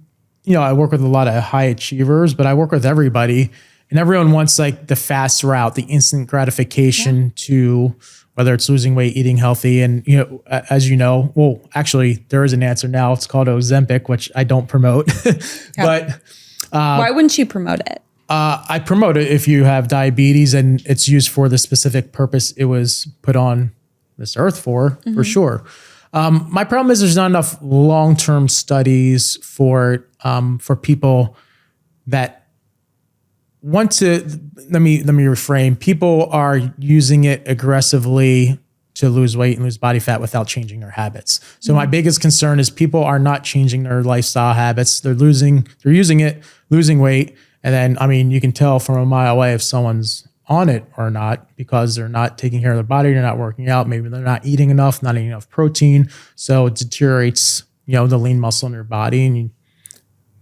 I work with a lot of high achievers, but I work with everybody. And everyone wants like the fast route, the instant gratification to whether it's losing weight, eating healthy. And, as actually there is an answer now. It's called Ozempic, which I don't promote, but why wouldn't you promote it? I promote it if you have diabetes and it's used for the specific purpose it was put on this earth for sure. My problem is there's not enough long-term studies for people that want to, let me reframe. People are using it aggressively to lose weight and lose body fat without changing their habits. So my biggest concern is people are not changing their lifestyle habits. They're using it, losing weight. And then, you can tell from a mile away if someone's on it or not, because they're not taking care of their body. They're not working out. Maybe they're not eating enough, not eating enough protein. So it deteriorates, the lean muscle in your body, and you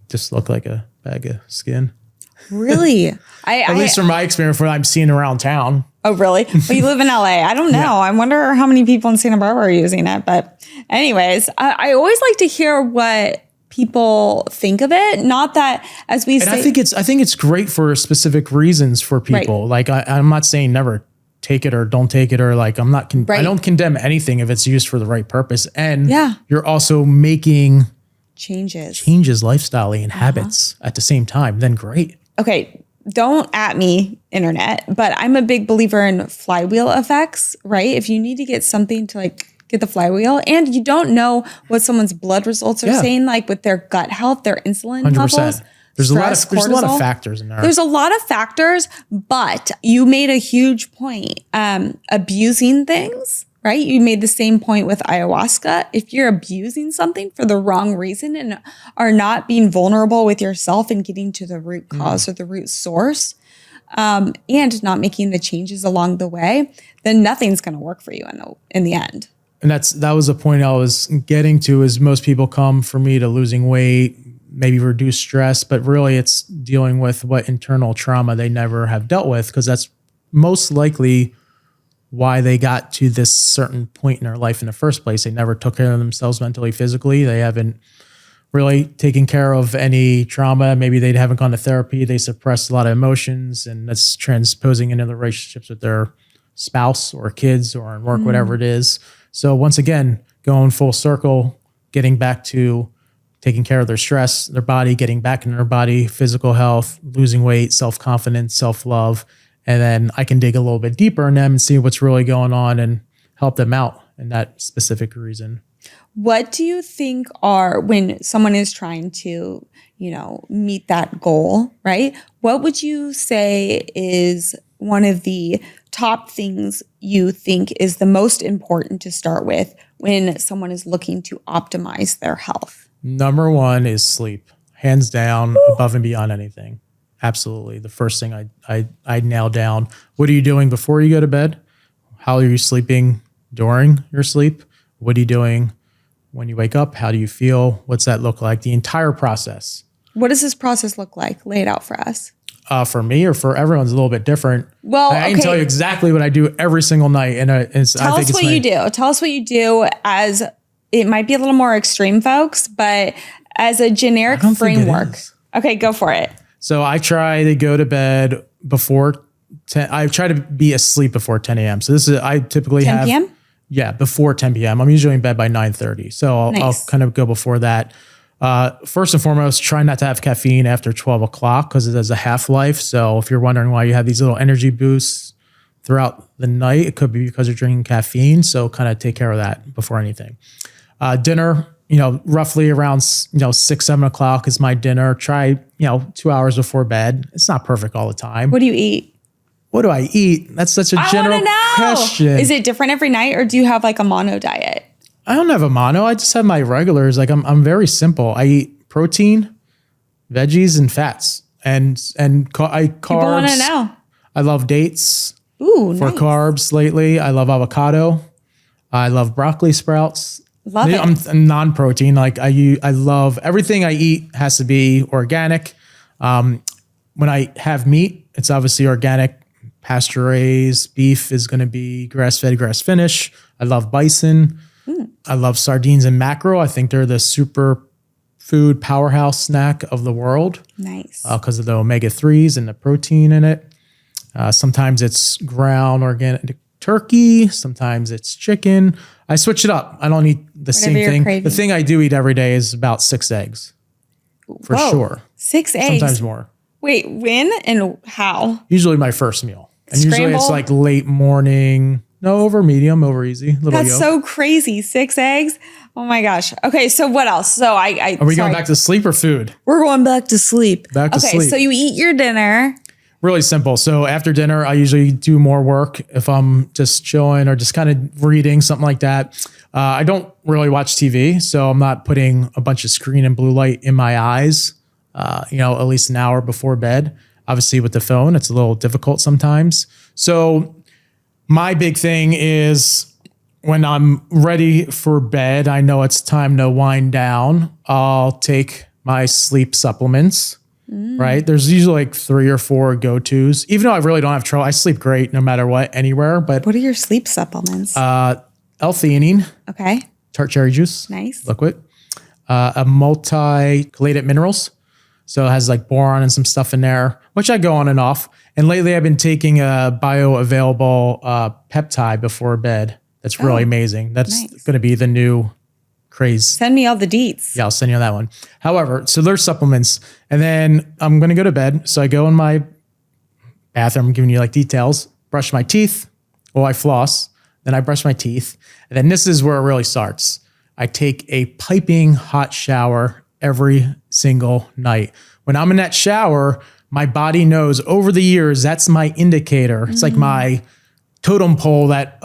just look like a bag of skin. Really? At least from my experience, what I'm seeing around town. Oh, really? Well, you live in LA. I don't know. Yeah. I wonder how many people in Santa Barbara are using it. But anyways, I always like to hear what people think of it. Not that, as we say, I think it's great for specific reasons for people. Right. Like I'm not saying never take it or don't take it, or like I don't condemn anything if it's used for the right purpose. And you're also making changes lifestyle and habits at the same time. Then great. Okay. Don't at me, internet, but I'm a big believer in flywheel effects, right? If you need to get something to get the flywheel, and you don't know what someone's blood results are saying, like with their gut health, their insulin 100%. Levels. There's a lot of factors in there. There's a lot of factors, but you made a huge point. Abusing things, right? You made the same point with ayahuasca. If you're abusing something for the wrong reason and are not being vulnerable with yourself and getting to the root cause or the root source, and not making the changes along the way, then nothing's going to work for you in the end. And that was the point I was getting to, is most people come for me to losing weight, maybe reduce stress, but really it's dealing with what internal trauma they never have dealt with, because that's most likely why they got to this certain point in their life in the first place. They never took care of themselves mentally, physically. They haven't really taken care of any trauma. Maybe they haven't gone to therapy. They suppressed a lot of emotions, and that's transposing into the relationships with their spouse or kids or in work, whatever it is. So once again, going full circle, getting back to taking care of their stress, their body, getting back in their body, physical health, losing weight, self-confidence, self-love. And then I can dig a little bit deeper in them and see what's really going on and help them out in that specific reason. What do you think are, when someone is trying to, meet that goal, right? What would you say is one of the top things you think is the most important to start with when someone is looking to optimize their health? Number one is sleep, hands down, above and beyond anything. Absolutely. The first thing I nail down. What are you doing before you go to bed? How are you sleeping during your sleep? What are you doing when you wake up? How do you feel? What's that look like? The entire process. What does this process look like? Lay it out for us. For me or for everyone's a little bit different. Well, I can tell you exactly what I do every single night. And tell us what you do. Tell us what you do, as it might be a little more extreme, folks, but as a generic framework. Okay, go for it. So I try to go to bed before 10. I try to be asleep before 10 a.m. So I typically 10 p.m.? Yeah, before 10 p.m. I'm usually in bed by 9:30. So I'll kind of go before that. First and foremost, try not to have caffeine after 12 o'clock because it has a half-life. So if you're wondering why you have these little energy boosts throughout the night, it could be because you're drinking caffeine. So kind of take care of that before anything. Dinner, roughly around 6, 7 o'clock is my dinner. Try 2 hours before bed. It's not perfect all the time. What do you eat? What do I eat? That's such a general question. Is it different every night, or do you have like a mono diet? I don't have a mono. I just have my regulars. Like I'm very simple. I eat protein, veggies, and fats, and carbs. People want to know. I love dates. Ooh, for nice. Carbs lately. I love avocado. I love broccoli sprouts. Love it. I'm non-protein. Like I love everything I eat has to be organic. When I have meat, it's obviously organic, pasture raised. Beef is going to be grass-fed, grass-finished. I love bison. I love sardines and mackerel. I think they're the super food powerhouse snack of the world. Nice. Because of the omega-3s and the protein in it. Sometimes it's ground organic turkey. Sometimes it's chicken. I switch it up. I don't eat the same thing. Craving. The thing I do eat every day is about 6 eggs. For sure. 6 eggs? Sometimes more. Wait, when and how? Usually my first meal. And Scramble? usually it's like late morning. No, over medium, over easy. That's so crazy. 6 eggs? Oh my gosh. Okay, so what else? So Are we going back to sleep or food? We're going back to sleep. Back to sleep. Okay, so you eat your dinner. Really simple. So after dinner, I usually do more work if I'm just chilling or just kind of reading, something like that. I don't really watch TV, so I'm not putting a bunch of screen and blue light in my eyes, at least an hour before bed. Obviously with the phone, it's a little difficult sometimes. So my big thing is when I'm ready for bed, I know it's time to wind down. I'll take my sleep supplements, right? There's usually like 3 or 4 go-tos. Even though I really don't have trouble, I sleep great no matter what, anywhere. But What are your sleep supplements? L-theanine, Okay, tart cherry juice, nice. liquid, a multi-chelated minerals. So it has like boron and some stuff in there, which I go on and off. And lately I've been taking a bioavailable peptide before bed. That's really amazing. That's going to be the new craze. Send me all the deets. Yeah, I'll send you that one. However, so there's supplements. And then I'm going to go to bed. So I go in my bathroom, I'm giving you like details, brush my teeth. Well, I floss. Then I brush my teeth. And then this is where it really starts. I take a piping hot shower every single night. When I'm in that shower, my body knows over the years, that's my indicator. It's like my totem pole that,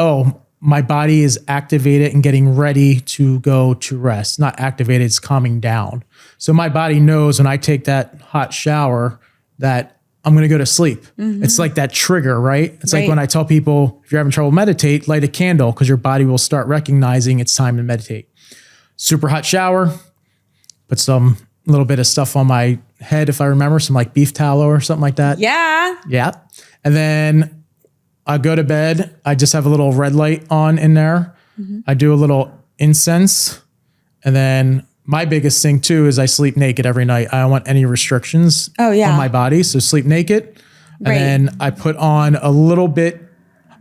my body is activated and getting ready to go to rest. Not activated, it's calming down. So my body knows when I take that hot shower that I'm going to go to sleep. It's like that trigger, right? It's like when I tell people, if you're having trouble meditate, light a candle because your body will start recognizing it's time to meditate. Super hot shower, put some little bit of stuff on my head, if I remember, some like beef tallow or something like that. Yeah. Yeah. And then I go to bed. I just have a little red light on in there. I do a little incense. And then my biggest thing too is I sleep naked every night. I don't want any restrictions on my body. So sleep naked. And then I put on a little bit,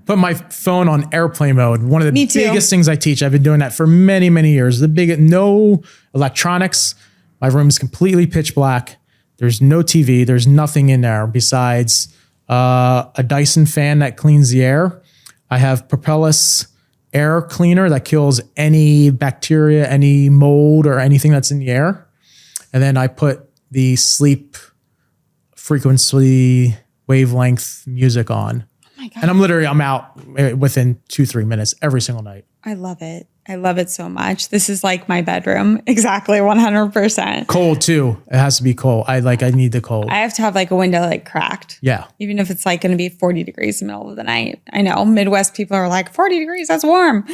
put my phone on airplane mode. One of the biggest things I teach. I've been doing that for many, many years. No electronics. My room is completely pitch black. There's no TV. There's nothing in there besides a Dyson fan that cleans the air. I have Propellus air cleaner that kills any bacteria, any mold, or anything that's in the air. And then I put the sleep frequency wavelength music on. Oh my God. And I'm out within 2-3 minutes every single night. I love it. I love it so much. This is like my bedroom. Exactly. 100%. Cold too. It has to be cold. I need the cold. I have to have like a window like cracked. Yeah. Even if it's like going to be 40 degrees in the middle of the night. I know Midwest people are like 40 degrees. That's warm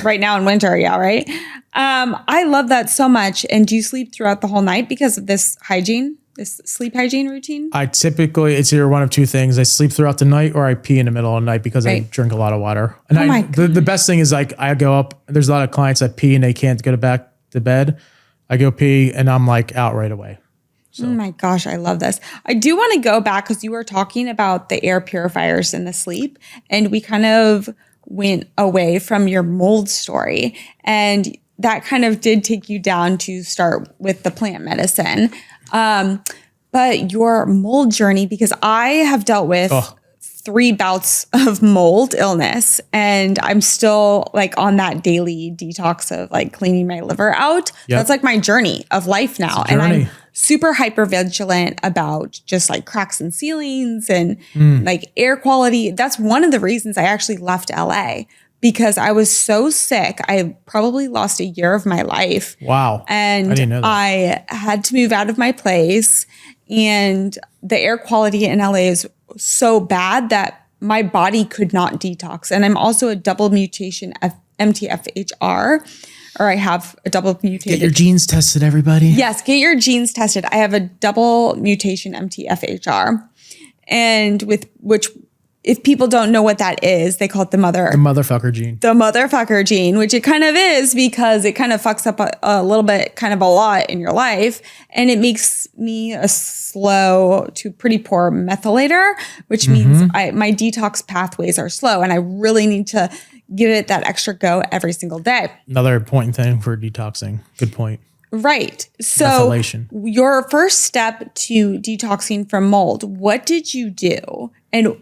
right now in winter. Yeah. Right. I love that so much. And do you sleep throughout the whole night because of this hygiene? This sleep hygiene routine? I typically, it's either one of two things. I sleep throughout the night or I pee in the middle of the night because I drink a lot of water. And the best thing is like I go up, there's a lot of clients that pee and they can't get back to bed. I go pee and I'm like out right away. So. Oh my gosh, I love this. I do want to go back because you were talking about the air purifiers and the sleep, and we kind of went away from your mold story. And that kind of did take you down to start with the plant medicine. But your mold journey, because I have dealt with 3 bouts of mold illness and I'm still like on that daily detox of like cleaning my liver out. Yep. That's like my journey of life now. And I'm super hyper vigilant about just like cracks in ceilings and like air quality. That's one of the reasons I actually left LA. Because I was so sick, I probably lost a year of my life. Wow. And I didn't know that. I had to move out of my place. And the air quality in LA is so bad that my body could not detox. And I'm also a double mutation of MTHFR, or I have a double mutation. Get your genes tested, everybody. Yes, get your genes tested. I have a double mutation MTHFR. And with which, if people don't know what that is, they call it the motherfucker gene. The motherfucker gene, which it kind of is because it kind of fucks up a little bit, kind of a lot in your life. And it makes me a slow to pretty poor methylator, which means my detox pathways are slow. And I really need to give it that extra go every single day. Another important thing for detoxing. Good point. Right. So methylation. Your first step to detoxing from mold, what did you do? And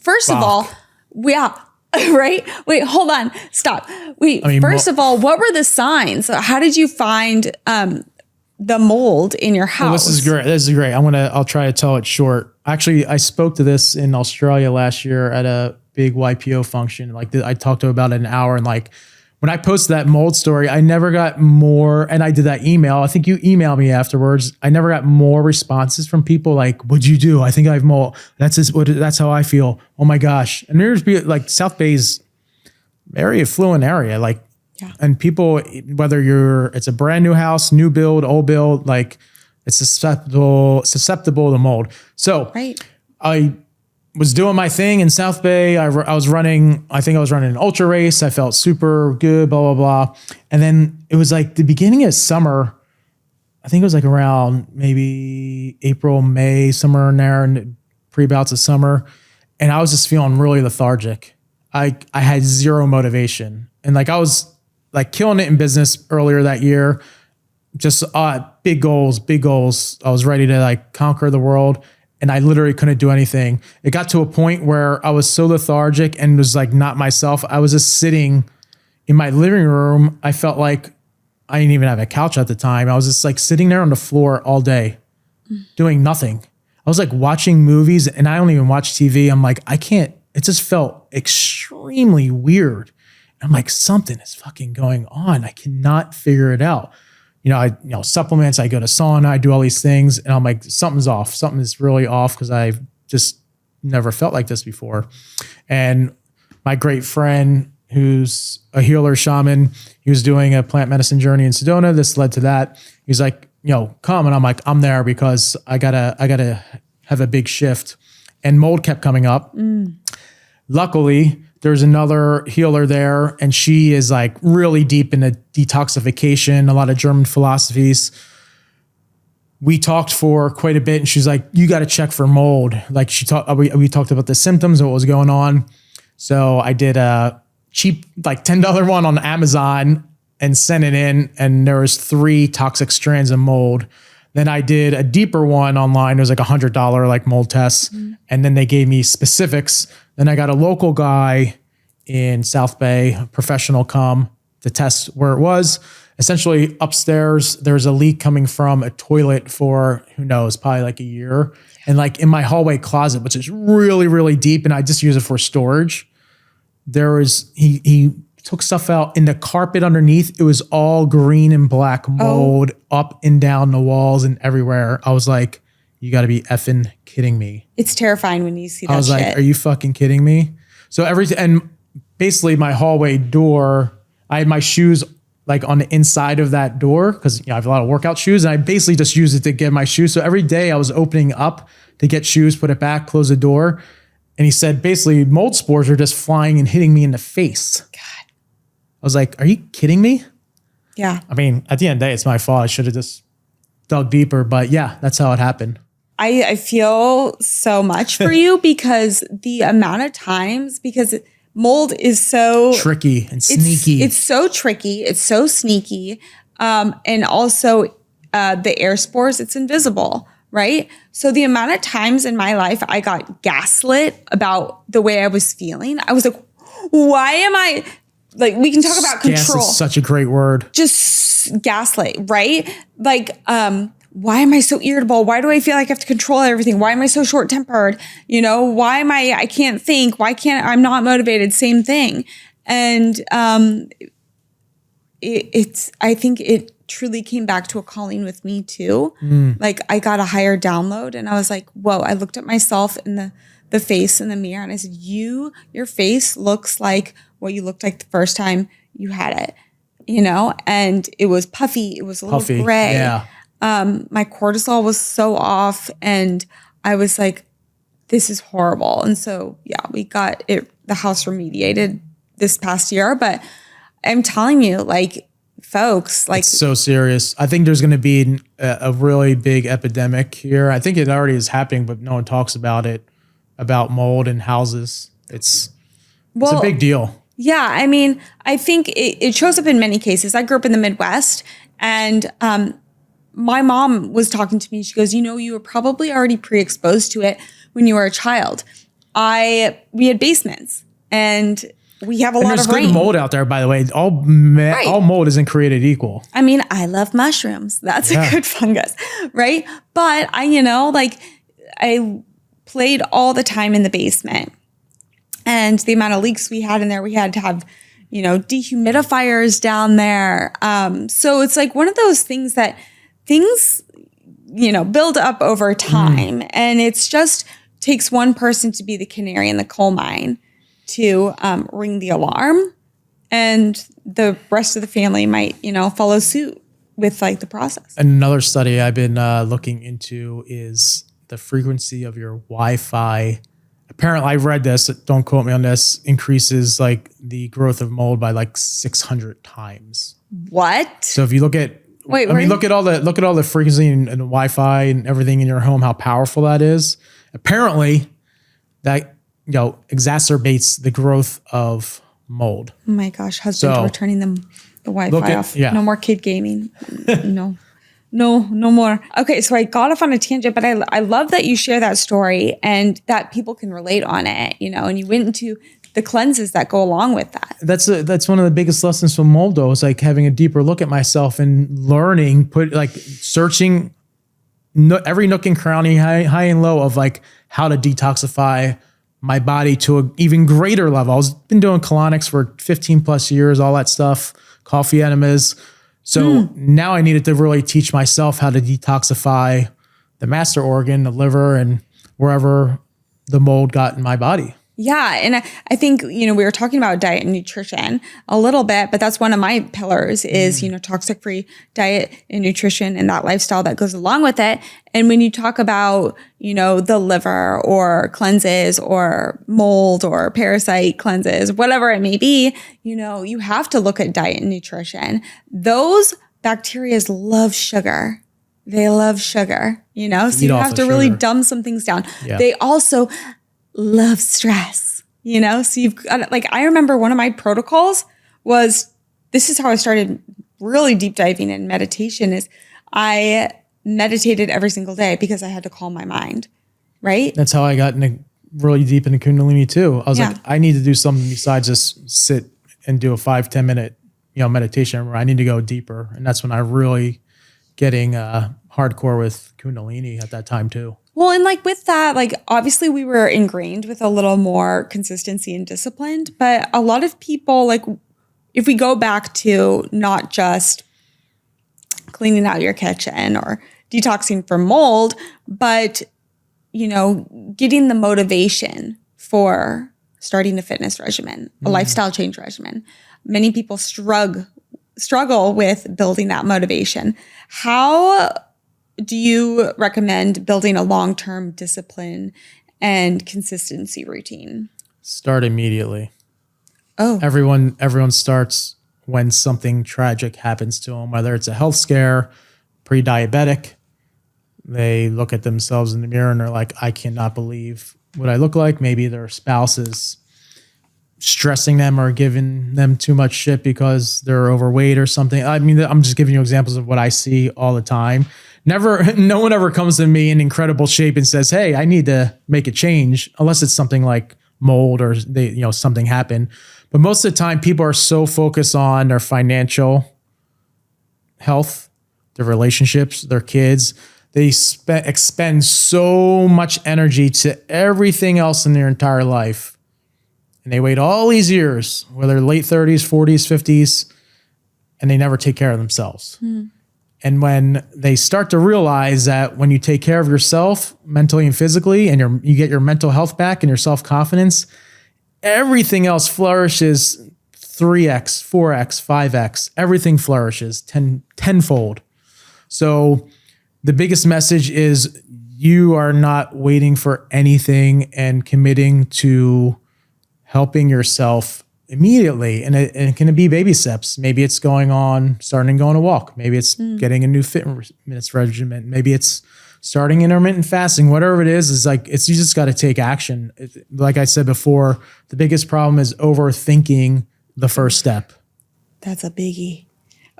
first of all, right? Wait, hold on. Stop. Wait, first of all, what were the signs? How did you find the mold in your house? Well, this is great. I'll try to tell it short. Actually, I spoke to this in Australia last year at a big YPO function. Like I talked to about it an hour, and like when I posted that mold story, I never got more, and I did that email. I think you emailed me afterwards. I never got more responses from people like, what'd you do? I think I have mold. That's how I feel. Oh my gosh. And there's like South Bay's very affluent area. Like, and people, whether it's a brand new house, new build, old build, like it's susceptible to mold. So I was doing my thing in South Bay. I was running an ultra race. I felt super good, blah, blah, blah. And then it was like the beginning of summer. I think it was like around maybe April, May, somewhere in there, and pre-bouts of summer. And I was just feeling really lethargic. I had zero motivation. And like I was like killing it in business earlier that year. Just big goals. I was ready to like conquer the world. And I literally couldn't do anything. It got to a point where I was so lethargic and was like not myself. I was just sitting in my living room. I felt like I didn't even have a couch at the time. I was just like sitting there on the floor all day doing nothing. I was like watching movies, and I don't even watch TV. I'm like, I can't, it just felt extremely weird. I'm like, something is fucking going on. I cannot figure it out. Supplements, I go to sauna, I do all these things, and I'm like, something's off. Something is really off because I just never felt like this before. And my great friend, who's a healer shaman, he was doing a plant medicine journey in Sedona. This led to that. He's like, come. And I'm like, I'm there because I gotta have a big shift. And mold kept coming up. Luckily, there's another healer there, and she is like really deep into detoxification, a lot of German philosophies. We talked for quite a bit, and she's like, you got to check for mold. Like we talked about the symptoms and what was going on. So I did a cheap, like $10 one on Amazon and sent it in, and there was 3 toxic strands of mold. Then I did a deeper one online. It was like $100 like mold tests. And then they gave me specifics. Then I got a local guy in South Bay, a professional, come to test where it was. Essentially upstairs, there's a leak coming from a toilet for, who knows, probably like a year. And like in my hallway closet, which is really, really deep, and I just use it for storage. He took stuff out in the carpet underneath. It was all green and black mold up and down the walls and everywhere. I was like, you got to be effing kidding me. It's terrifying when you see that. I was like, are you fucking kidding me? So and basically my hallway door, I had my shoes like on the inside of that door because I have a lot of workout shoes, and I basically just use it to get my shoes. So every day I was opening up to get shoes, put it back, close the door. And he said, basically mold spores are just flying and hitting me in the face. God. I was like, are you kidding me? Yeah. I mean, at the end of the day, it's my fault. I should have just dug deeper, but yeah, that's how it happened. I feel so much for you because the amount of times, because mold is so tricky and sneaky. It's so tricky. It's so sneaky. And also the air spores, it's invisible, right? So the amount of times in my life I got gaslit about the way I was feeling, I was like, why am I, like, we can talk about control. Gas is such a great word. Just gaslight, right? Like, why am I so irritable? Why do I feel like I have to control everything? Why am I so short-tempered? Why am I can't think? Why can't I'm not motivated? Same thing. And I think it truly came back to a calling with me too. Like I got a higher download and I was like, whoa, I looked at myself in the face in the mirror and I said, your face looks like what you looked like the first time you had it, and it was puffy. It was a little gray. Yeah. My cortisol was so off and I was like, this is horrible. And so, yeah, we got the house remediated this past year, but I'm telling you, like, folks, like, it's so serious. I think there's going to be a really big epidemic here. I think it already is happening, but no one talks about it, about mold in houses. It's a big deal. Yeah. I mean, I think it shows up in many cases. I grew up in the Midwest and, my mom was talking to me. She goes, you were probably already pre-exposed to it when you were a child. We had basements and we have a lot of rain. There's good mold out there, by the way. All mold isn't created equal. I mean, I love mushrooms. That's a good fungus, right? But I played all the time in the basement. And the amount of leaks we had in there, we had to have, dehumidifiers down there. So it's like one of those things that things, build up over time. And it's just takes one person to be the canary in the coal mine to ring the alarm. And the rest of the family might, follow suit with like the process. Another study I've been looking into is the frequency of your Wi-Fi. Apparently, I've read this, don't quote me on this, increases like the growth of mold by like 600 times. What? So if you look at look at all the frequency and Wi-Fi and everything in your home, how powerful that is. Apparently, that exacerbates the growth of mold. Oh my gosh, husband, we're turning the Wi-Fi off. Yeah. No more kid gaming. No more. Okay, so I got off on a tangent, but I love that you share that story and that people can relate on it, and you went into the cleanses that go along with that. That's one of the biggest lessons from mold, though, is like having a deeper look at myself and learning, searching every nook and cranny, high and low of like how to detoxify my body to an even greater level. I've been doing colonics for 15 plus years, all that stuff, coffee enemas. So now I needed to really teach myself how to detoxify the master organ, the liver, and wherever the mold got in my body. Yeah. And I think, we were talking about diet and nutrition a little bit, but that's one of my pillars is, toxic free diet and nutrition and that lifestyle that goes along with it. And when you talk about, the liver or cleanses or mold or parasite cleanses, whatever it may be, you have to look at diet and nutrition. Those bacteria love sugar. They love sugar, so you have to really dumb some things down. Yeah. They also love stress, so you've got I remember one of my protocols was, this is how I started really deep diving in meditation, is I meditated every single day because I had to calm my mind. Right. That's how I got really deep into Kundalini too. I was like, I need to do something besides just sit and do a 5-10 minute, meditation where I need to go deeper. And that's when I really getting hardcore with Kundalini at that time too. Well, and with that, obviously we were ingrained with a little more consistency and disciplined, but a lot of people, if we go back to not just cleaning out your kitchen or detoxing from mold, but, getting the motivation for starting a fitness regimen, a lifestyle change regimen. Many people struggle with building that motivation. How do you recommend building a long-term discipline and consistency routine? Start immediately. Oh, everyone starts when something tragic happens to them, whether it's a health scare, pre-diabetic. They look at themselves in the mirror and they're like, I cannot believe what I look like. Maybe their spouse is stressing them or giving them too much shit because they're overweight or something. I mean, I'm just giving you examples of what I see all the time. No one ever comes to me in incredible shape and says, hey, I need to make a change, unless it's something like mold or something happened. But most of the time, people are so focused on their financial health, their relationships, their kids. They expend so much energy to everything else in their entire life. And they wait all these years, whether late 30s, 40s, 50s, and they never take care of themselves. And when they start to realize that when you take care of yourself mentally and physically, and you get your mental health back and your self-confidence, everything else flourishes 3x, 4x, 5x. Everything flourishes tenfold. So the biggest message is you are not waiting for anything and committing to helping yourself immediately. And it can be baby steps. Maybe it's starting to go on a walk. Maybe it's getting a new fitness regimen. Maybe it's starting intermittent fasting. Whatever it is you just got to take action. Like I said before, the biggest problem is overthinking the first step. That's a biggie.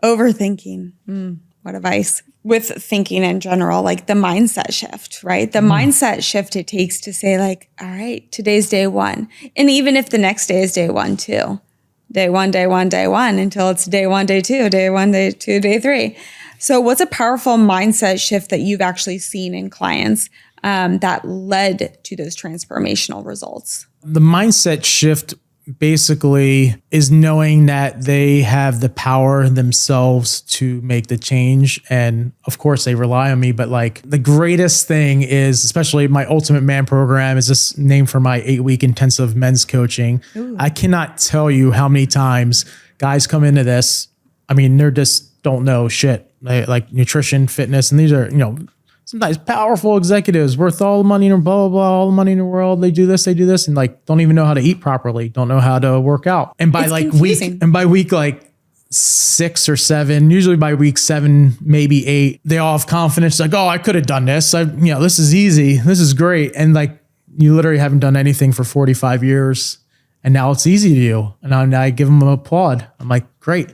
Overthinking. What advice? With thinking in general, the mindset shift, right? The mindset shift it takes to say all right, today's day one. And even if the next day is day one too, day one, until it's day one, day two, day three. So what's a powerful mindset shift that you've actually seen in clients that led to those transformational results? The mindset shift basically is knowing that they have the power themselves to make the change. And of course they rely on me, but the greatest thing is, especially my Ultimate Man program is just named for my 8-week intensive men's coaching. Ooh. I cannot tell you how many times guys come into this. I mean, they're just don't know shit. They like nutrition, fitness, and these are, sometimes powerful executives worth all the money in blah, blah, blah, all the money in the world. They do this, and don't even know how to eat properly. Don't know how to work out. And by week 6 or 7, usually by week 7, maybe 8, they all have confidence. Oh, I could have done this. This is easy. This is great. And you literally haven't done anything for 45 years and now it's easy to you. And I give them an applaud. I'm like, great.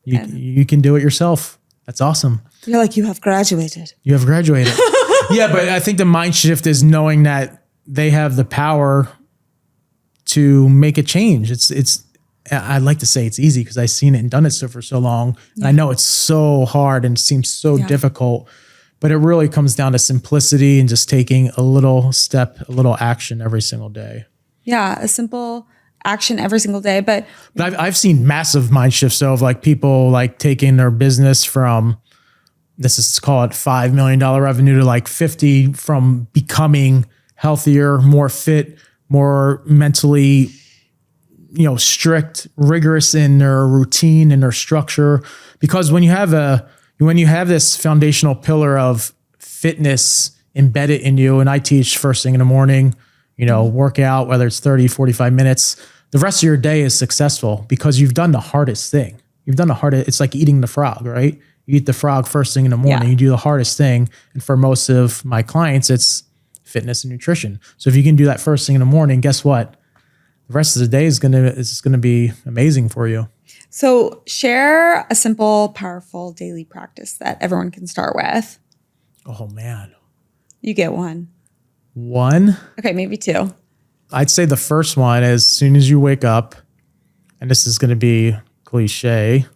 You can do it yourself. That's awesome. You're like, you have graduated. You have graduated. Yeah, but I think the mind shift is knowing that they have the power to make a change. I'd like to say it's easy because I've seen it and done it for so long. Yeah. And I know it's so hard and seems so difficult, but it really comes down to simplicity and just taking a little step, a little action every single day. Yeah, a simple action every single day. But I've seen massive mind shifts of people taking their business from, let's call it $5 million revenue to 50 from becoming healthier, more fit, more mentally, strict, rigorous in their routine and their structure. Because when you have this foundational pillar of fitness embedded in you, and I teach first thing in the morning, workout, whether it's 30, 45 minutes, the rest of your day is successful because you've done the hardest thing. It's like eating the frog, right? You eat the frog first thing in the morning, you do the hardest thing. And for most of my clients, it's fitness and nutrition. So if you can do that first thing in the morning, guess what? The rest of the day is gonna be amazing for you. So share a simple, powerful daily practice that everyone can start with. Oh man. You get one. One? Okay, maybe two. I'd say the first one, as soon as you wake up, and this is gonna be cliche,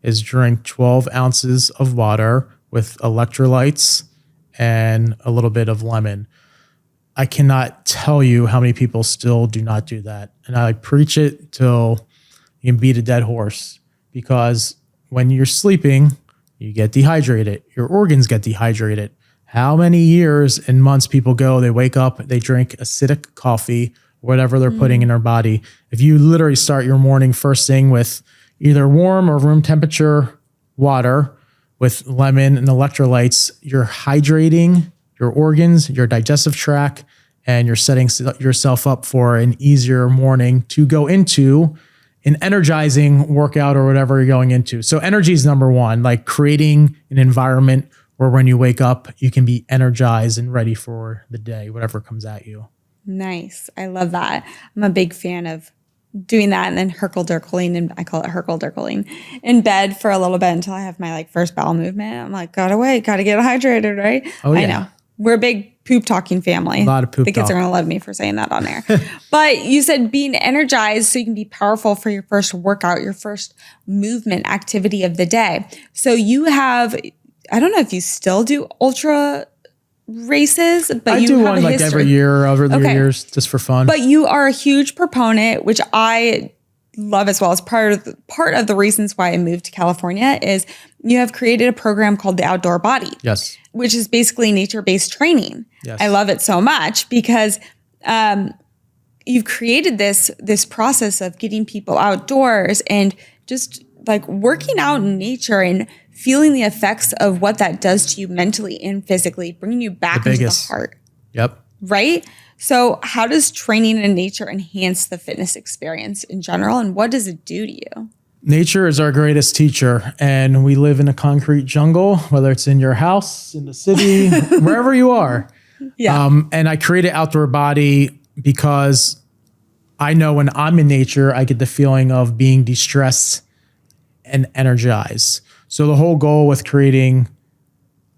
is drink 12 ounces of water with electrolytes and a little bit of lemon. I cannot tell you how many people still do not do that. And I preach it till you can beat a dead horse, because when you're sleeping, you get dehydrated. Your organs get dehydrated. How many years and months people go, they wake up, they drink acidic coffee, whatever they're putting in their body. If you literally start your morning first thing with either warm or room temperature water with lemon and electrolytes, you're hydrating your organs, your digestive tract, and you're setting yourself up for an easier morning to go into an energizing workout or whatever you're going into. So energy is number one, like creating an environment where when you wake up, you can be energized and ready for the day, whatever comes at you. Nice. I love that. I'm a big fan of doing that and then Herkle-Dirkling, and I call it Herkle-Dirkling, in bed for a little bit until I have my first bowel movement. I'm like, gotta wait, gotta get hydrated, right? Oh, yeah. I know. We're a big poop talking family. A lot of poop The kids talk. are gonna love me for saying that on air. But you said being energized so you can be powerful for your first workout, your first movement activity of the day. So you have, I don't know if you still do ultra races, but I you do have one a like history. every year over the Okay. years just for fun. But you are a huge proponent, which I love as well. As part of the reasons why I moved to California is you have created a program called the OutdoorBody, Yes. which is basically nature-based training. Yes. I love it so much because you've created this process of getting people outdoors and just like working out in nature and feeling the effects of what that does to you mentally and physically, bringing you back into the heart. Yep. Right? So how does training in nature enhance the fitness experience in general, and what does it do to you? Nature is our greatest teacher, and we live in a concrete jungle, whether it's in your house, in the city, wherever you are. Yeah. And I created OutdoorBody because I know when I'm in nature, I get the feeling of being de-stressed and energized. So the whole goal with creating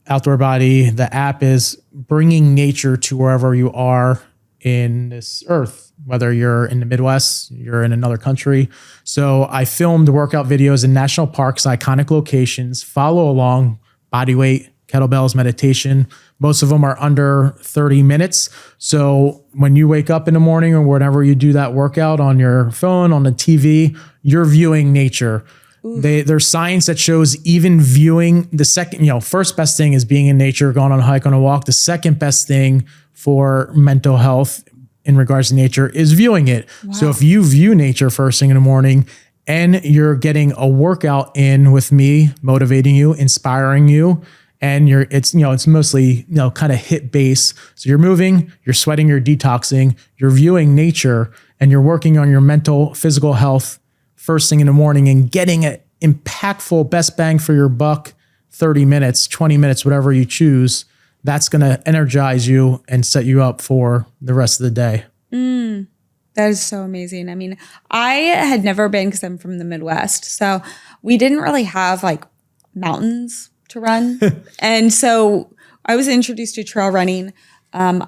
OutdoorBody, the app, is bringing nature to wherever you are in this earth, whether you're in the Midwest, you're in another country. So I filmed workout videos in national parks, iconic locations, follow along, body weight, kettlebells, meditation. Most of them are under 30 minutes. So when you wake up in the morning or whenever you do that workout on your phone, on the TV, you're viewing nature. There's science that shows even viewing the second, first best thing is being in nature, going on a hike, on a walk. The second best thing for mental health in regards to nature is viewing it. Wow. So if you view nature first thing in the morning and you're getting a workout in with me, motivating you, inspiring you, and it's mostly, kind of hit base. So you're moving, you're sweating, you're detoxing, you're viewing nature, and you're working on your mental, physical health first thing in the morning and getting an impactful best bang for your buck, 30 minutes, 20 minutes, whatever you choose. That's going to energize you and set you up for the rest of the day. That is so amazing. I mean, I had never been, because I'm from the Midwest, so we didn't really have mountains to run. And so I was introduced to trail running, oh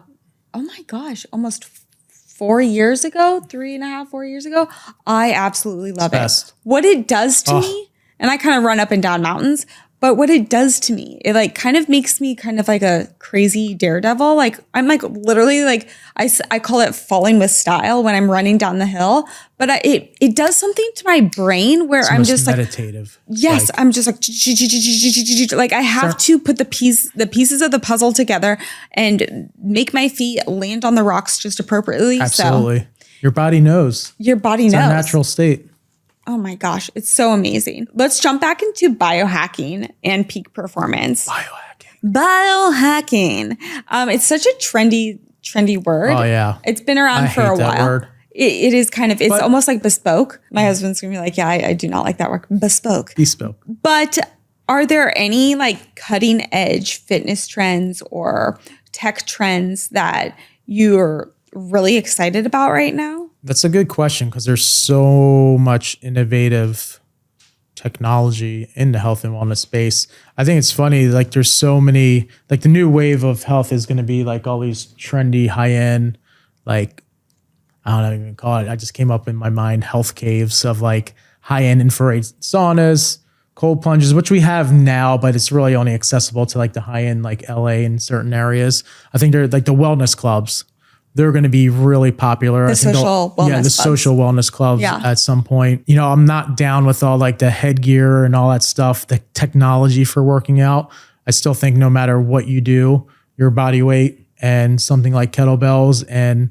my gosh, almost 4 years ago, 3.5, 4 years ago. I absolutely love it. What it does to me, and I kind of run up and down mountains, But what it does to me, it like kind of makes me kind of like a crazy daredevil. Like I'm like literally like I call it falling with style when I'm running down the hill. But it does something to my brain where I'm just like meditative. Yes, like, I'm just like I have to put the pieces of the puzzle together and make my feet land on the rocks just appropriately. Absolutely. So your body knows. your body It's knows. our natural state. Oh my gosh, it's so amazing. Let's jump back into biohacking and peak performance. Biohacking. It's such a trendy word. Oh yeah. It's been around for a while. Word. It is kind of, it's almost like bespoke. My husband's gonna be like, yeah, I do not like that word. Bespoke. But are there any like cutting edge fitness trends or tech trends that you're really excited about right now? That's a good question because there's so much innovative technology in the health and wellness space. I think it's funny, like there's so many, like the new wave of health is going to be like all these trendy high end, like, I don't even call it. I just came up in my mind, health caves of like high end infrared saunas, cold plunges, which we have now, but it's really only accessible to like the high end, like LA in certain areas. I think they're like the wellness clubs. They're going to be really popular. The social wellness clubs at some point. You know, I'm not down with all like the headgear and all that stuff, the technology for working out. I still think no matter what you do, your body weight and something like kettlebells and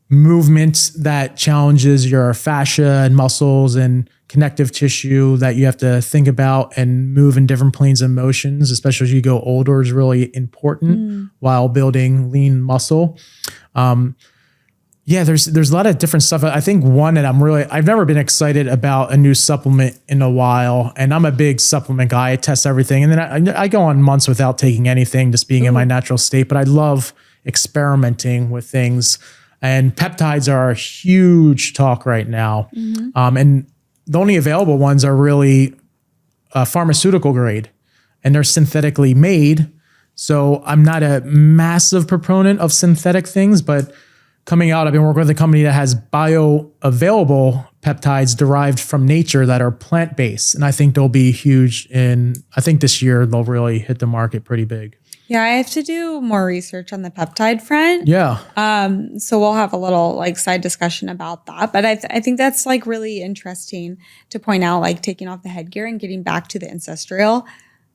movement that challenges your fascia and muscles and connective tissue that you have to think about and move in different planes of motions, especially as you go older, is really important while building lean muscle. There's a lot of different stuff. I think one that I've never been excited about a new supplement in a while. And I'm a big supplement guy. I test everything. And then I go on months without taking anything, just being in my natural state. But I love experimenting with things. And peptides are a huge talk right now. And the only available ones are really pharmaceutical grade, and they're synthetically made. So I'm not a massive proponent of synthetic things, but coming out, I've been working with a company that has bioavailable peptides derived from nature that are plant-based. And I think they'll be huge I think this year they'll really hit the market pretty big. Yeah, I have to do more research on the peptide front. Yeah. So we'll have a little like side discussion about that. But I think that's like really interesting to point out, like taking off the headgear and getting back to the ancestral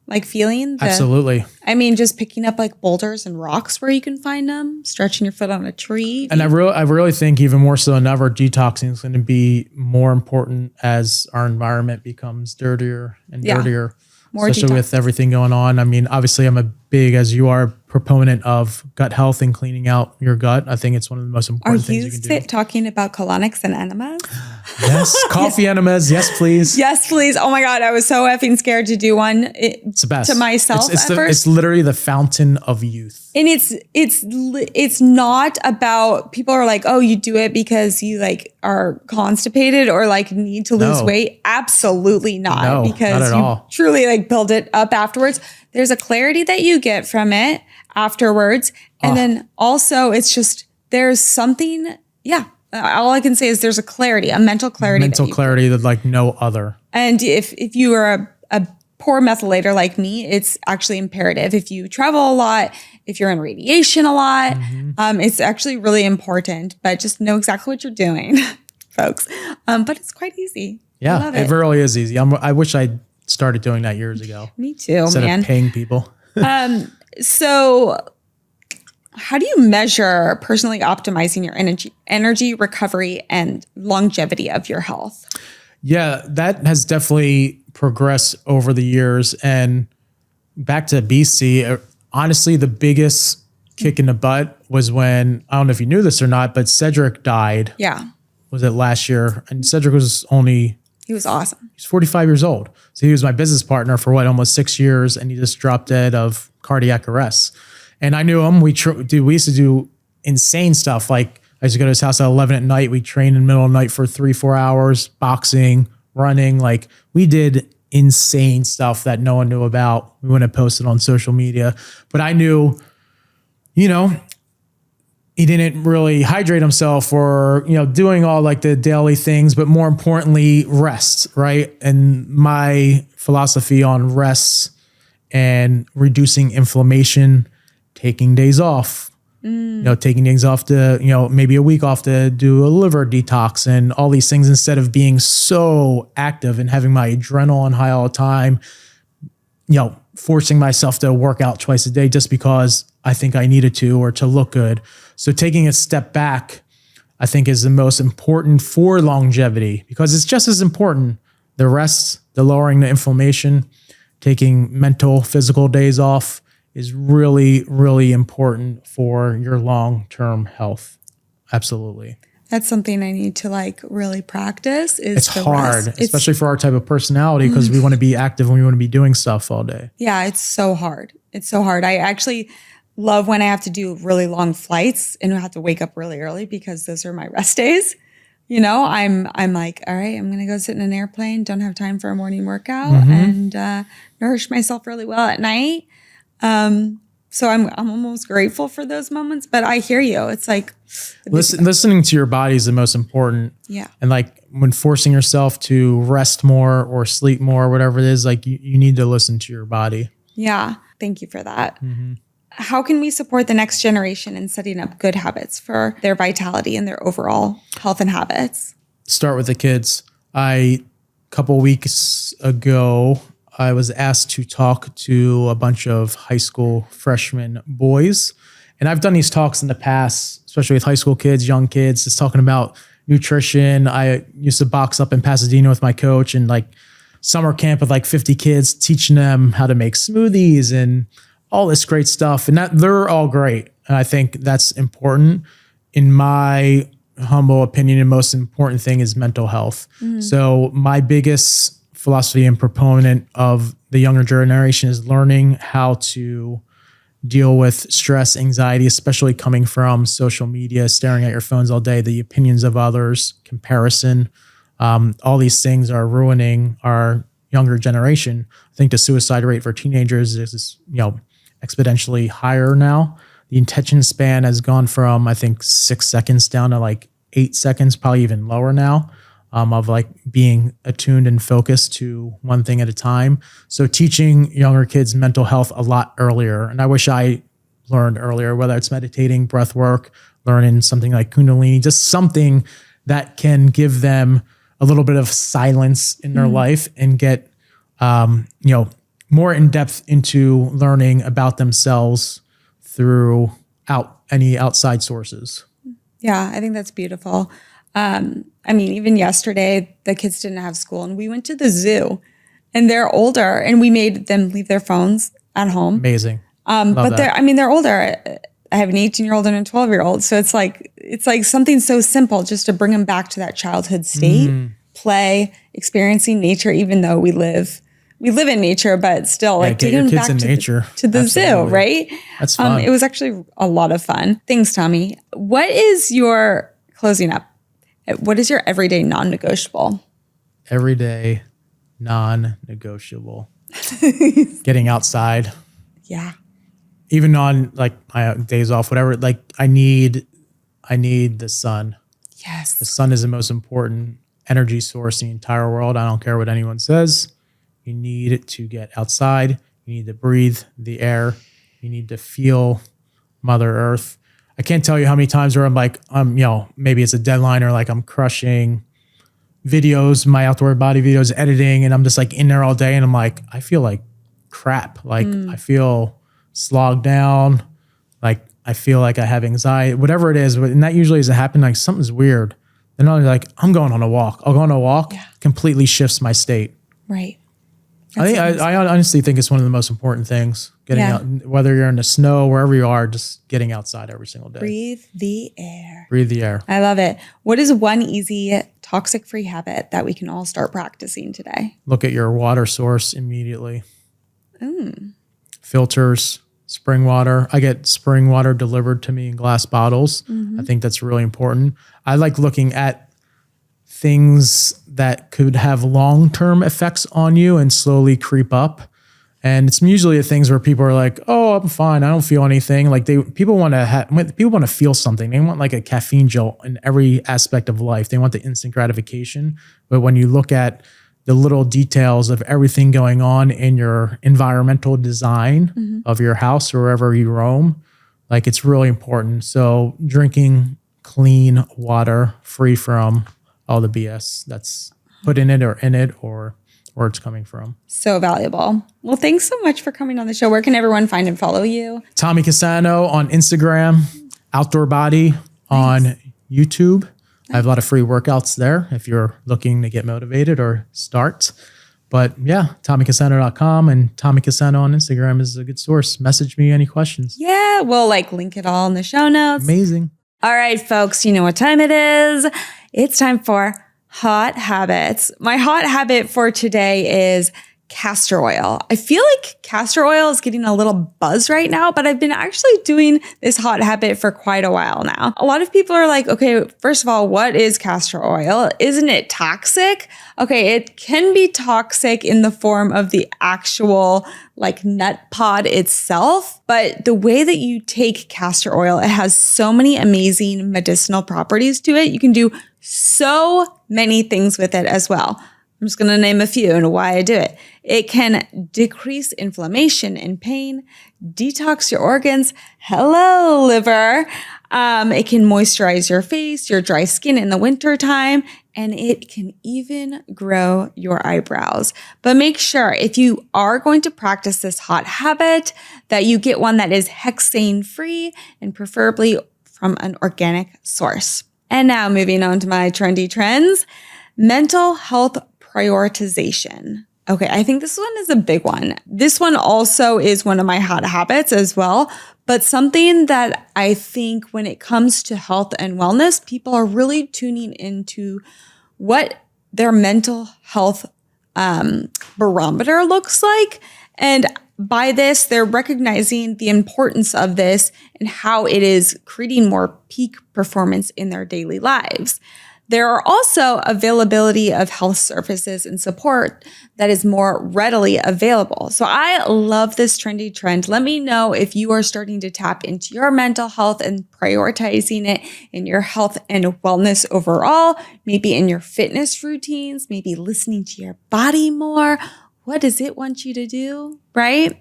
like feeling. Absolutely. I mean, just picking up like boulders and rocks where you can find them, stretching your foot on a tree. And I really think even more so than ever, detoxing is going to be more important as our environment becomes dirtier and dirtier. More especially detox. With everything going on. I mean, obviously I'm a big, as you are, proponent of gut health and cleaning out your gut. I think it's one of the most important things you can do. Are you talking about colonics and enemas? Yes. Coffee enemas. Yes, please. Yes, please. Oh my God. I was so effing scared to do one. It's the best. To myself at first. It's literally the fountain of youth. And it's not about, people are like, oh, you do it because you like are constipated or like need to lose weight. Absolutely not. No, because not at all. Truly like build it up afterwards. There's a clarity that you get from it afterwards. And then also it's just, there's something, all I can say is there's a clarity, a mental clarity. That like no other. And if you are a poor methylator like me, it's actually imperative. If you travel a lot, if you're in radiation a lot, it's actually really important, but just know exactly what you're doing, folks. But it's quite easy. Yeah, I love it. It really is easy. I wish I started doing that years ago. Me too, instead of paying people. So how do you measure personally optimizing your energy recovery and longevity of your health? Yeah, that has definitely progressed over the years. And back to BC, honestly, the biggest kick in the butt was when, I don't know if you knew this or not, but Cedric died. Yeah. Was it last year? And Cedric was he was awesome. He's 45 years old. So he was my business partner for almost 6 years, and he just dropped dead of cardiac arrest. And I knew him. We used to do insane stuff. Like I used to go to his house at 11 at night. We trained in the middle of the night for 3-4 hours, boxing, running. Like we did insane stuff that no one knew about. We wouldn't have posted on social media, but I knew, he didn't really hydrate himself or, doing all like the daily things, but more importantly, rest, right? And my philosophy on rest and reducing inflammation, taking days off, taking days off to, maybe a week off to do a liver detox and all these things instead of being so active and having my adrenaline high all the time, forcing myself to work out twice a day just because I think I needed to or to look good. So taking a step back, I think is the most important for longevity because it's just as important. The rest, the lowering the inflammation, taking mental, physical days off is really, really important for your long-term health. Absolutely. That's something I need to really practice. It's hard, especially for our type of personality because we want to be active and we want to be doing stuff all day. Yeah, it's so hard. It's so hard. I actually love when I have to do really long flights and I have to wake up really early because those are my rest days. I'm like, all right, I'm going to go sit in an airplane. Don't have time for a morning workout and nourish myself really well at night. So I'm almost grateful for those moments, but I hear you. It's like listening to your body is the most important. Yeah. And when forcing yourself to rest more or sleep more, whatever it is, you need to listen to your body. Yeah. Thank you for that. How can we support the next generation in setting up good habits for their vitality and their overall health and habits? Start with the kids. A couple weeks ago, I was asked to talk to a bunch of high school freshman boys. And I've done these talks in the past, especially with high school kids, young kids, just talking about nutrition. I used to box up in Pasadena with my coach and summer camp with 50 kids, teaching them how to make smoothies and all this great stuff. And they're all great. And I think that's important. In my humble opinion, the most important thing is mental health. So my biggest philosophy and proponent of the younger generation is learning how to deal with stress, anxiety, especially coming from social media, staring at your phones all day, the opinions of others, comparison. All these things are ruining our younger generation. I think the suicide rate for teenagers is, exponentially higher now. The attention span has gone from, I think, 6 seconds down to 8 seconds, probably even lower now. Of being attuned and focused to one thing at a time. So teaching younger kids mental health a lot earlier. And I wish I learned earlier, whether it's meditating, breath work, learning something like Kundalini, just something that can give them a little bit of silence in their life and get, more in depth into learning about themselves through any outside sources. Yeah, I think that's beautiful. Even yesterday, the kids didn't have school and we went to the zoo and they're older and we made them leave their phones at home. Amazing. But they're older. I have an 18-year-old and a 12-year-old. So it's like something so simple just to bring them back to that childhood state, play, experiencing nature, even though we live in nature, but still taking them back to the zoo, right? That's fun. It was actually a lot of fun. Thanks, Tommy. What is your closing up? What is your everyday non-negotiable? Everyday non-negotiable. Getting outside. Yeah. Even on my days off, whatever, I need the sun. Yes. The sun is the most important energy source in the entire world. I don't care what anyone says. You need to get outside. You need to breathe the air. You need to feel Mother Earth. I can't tell you how many times where maybe it's a deadline or I'm crushing videos, my OutdoorBody videos, editing, and I'm just in there all day and I'm I feel like crap. I feel slogged down. I feel like I have anxiety, whatever it is. And that usually doesn't happen. Something's weird. Then I'm going on a walk. I'll go on a walk, completely shifts my state. Right. I honestly think it's one of the most important things. Getting out, whether you're in the snow, wherever you are, just getting outside every single day. Breathe the air. Breathe the air. I love it. What is one easy toxic-free habit that we can all start practicing today? Look at your water source immediately. Filters, spring water. I get spring water delivered to me in glass bottles. I think that's really important. I like looking at things that could have long-term effects on you and slowly creep up. And it's usually the things where people are like, "Oh, I'm fine. I don't feel anything." People want to feel something. They want a caffeine jolt in every aspect of life. They want the instant gratification. But when you look at the little details of everything going on in your environmental design of your house or wherever you roam. Like, it's really important. So drinking clean water free from all the BS that's put in it or where it's coming from. So valuable. Well, thanks so much for coming on the show. Where can everyone find and follow you? Tommy Cassano on Instagram, OutdoorBody on YouTube. I have a lot of free workouts there if you're looking to get motivated or start. But yeah, TommyCassano.com and Tommy Cassano on Instagram is a good source. Message me any questions. Yeah, we'll link it all in the show notes. Amazing. All right, folks, you know what time it is. It's time for hot habits. My hot habit for today is castor oil. I feel like castor oil is getting a little buzz right now, but I've been actually doing this hot habit for quite a while now. A lot of people are like, okay, first of all, what is castor oil? Isn't it toxic? Okay, it can be toxic in the form of the actual nut pod itself, but the way that you take castor oil, it has so many amazing medicinal properties to it. You can do so many things with it as well. I'm just going to name a few and why I do it. It can decrease inflammation and pain, detox your organs. Hello, liver. It can moisturize your face, your dry skin in the wintertime, and it can even grow your eyebrows. But make sure if you are going to practice this hot habit that you get one that is hexane free and preferably from an organic source. And now moving on to my trendy trends, mental health prioritization. Okay, I think this one is a big one. This one also is one of my hot habits as well, but something that I think when it comes to health and wellness, people are really tuning into what their mental health barometer looks like. And by this, they're recognizing the importance of this and how it is creating more peak performance in their daily lives. There are also availability of health services and support that is more readily available. So I love this trendy trend. Let me know if you are starting to tap into your mental health and prioritizing it in your health and wellness overall, maybe in your fitness routines, maybe listening to your body more. What does it want you to do, right?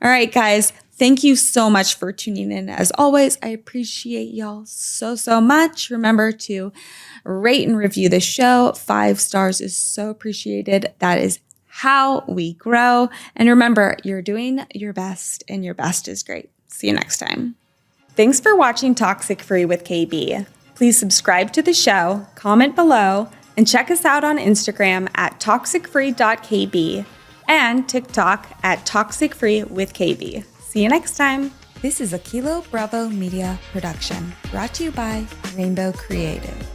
All right, guys. Thank you so much for tuning in. As always, I appreciate y'all so much. Remember to rate and review the show. 5 stars is so appreciated. That is how we grow. And remember, you're doing your best and your best is great. See you next time. Thanks for watching Toxic Free with KB. Please subscribe to the show, comment below, and check us out on Instagram at toxicfree.kb and TikTok at toxicfreewithkb. See you next time. This is a Kilo Bravo Media production brought to you by Rainbow Creative.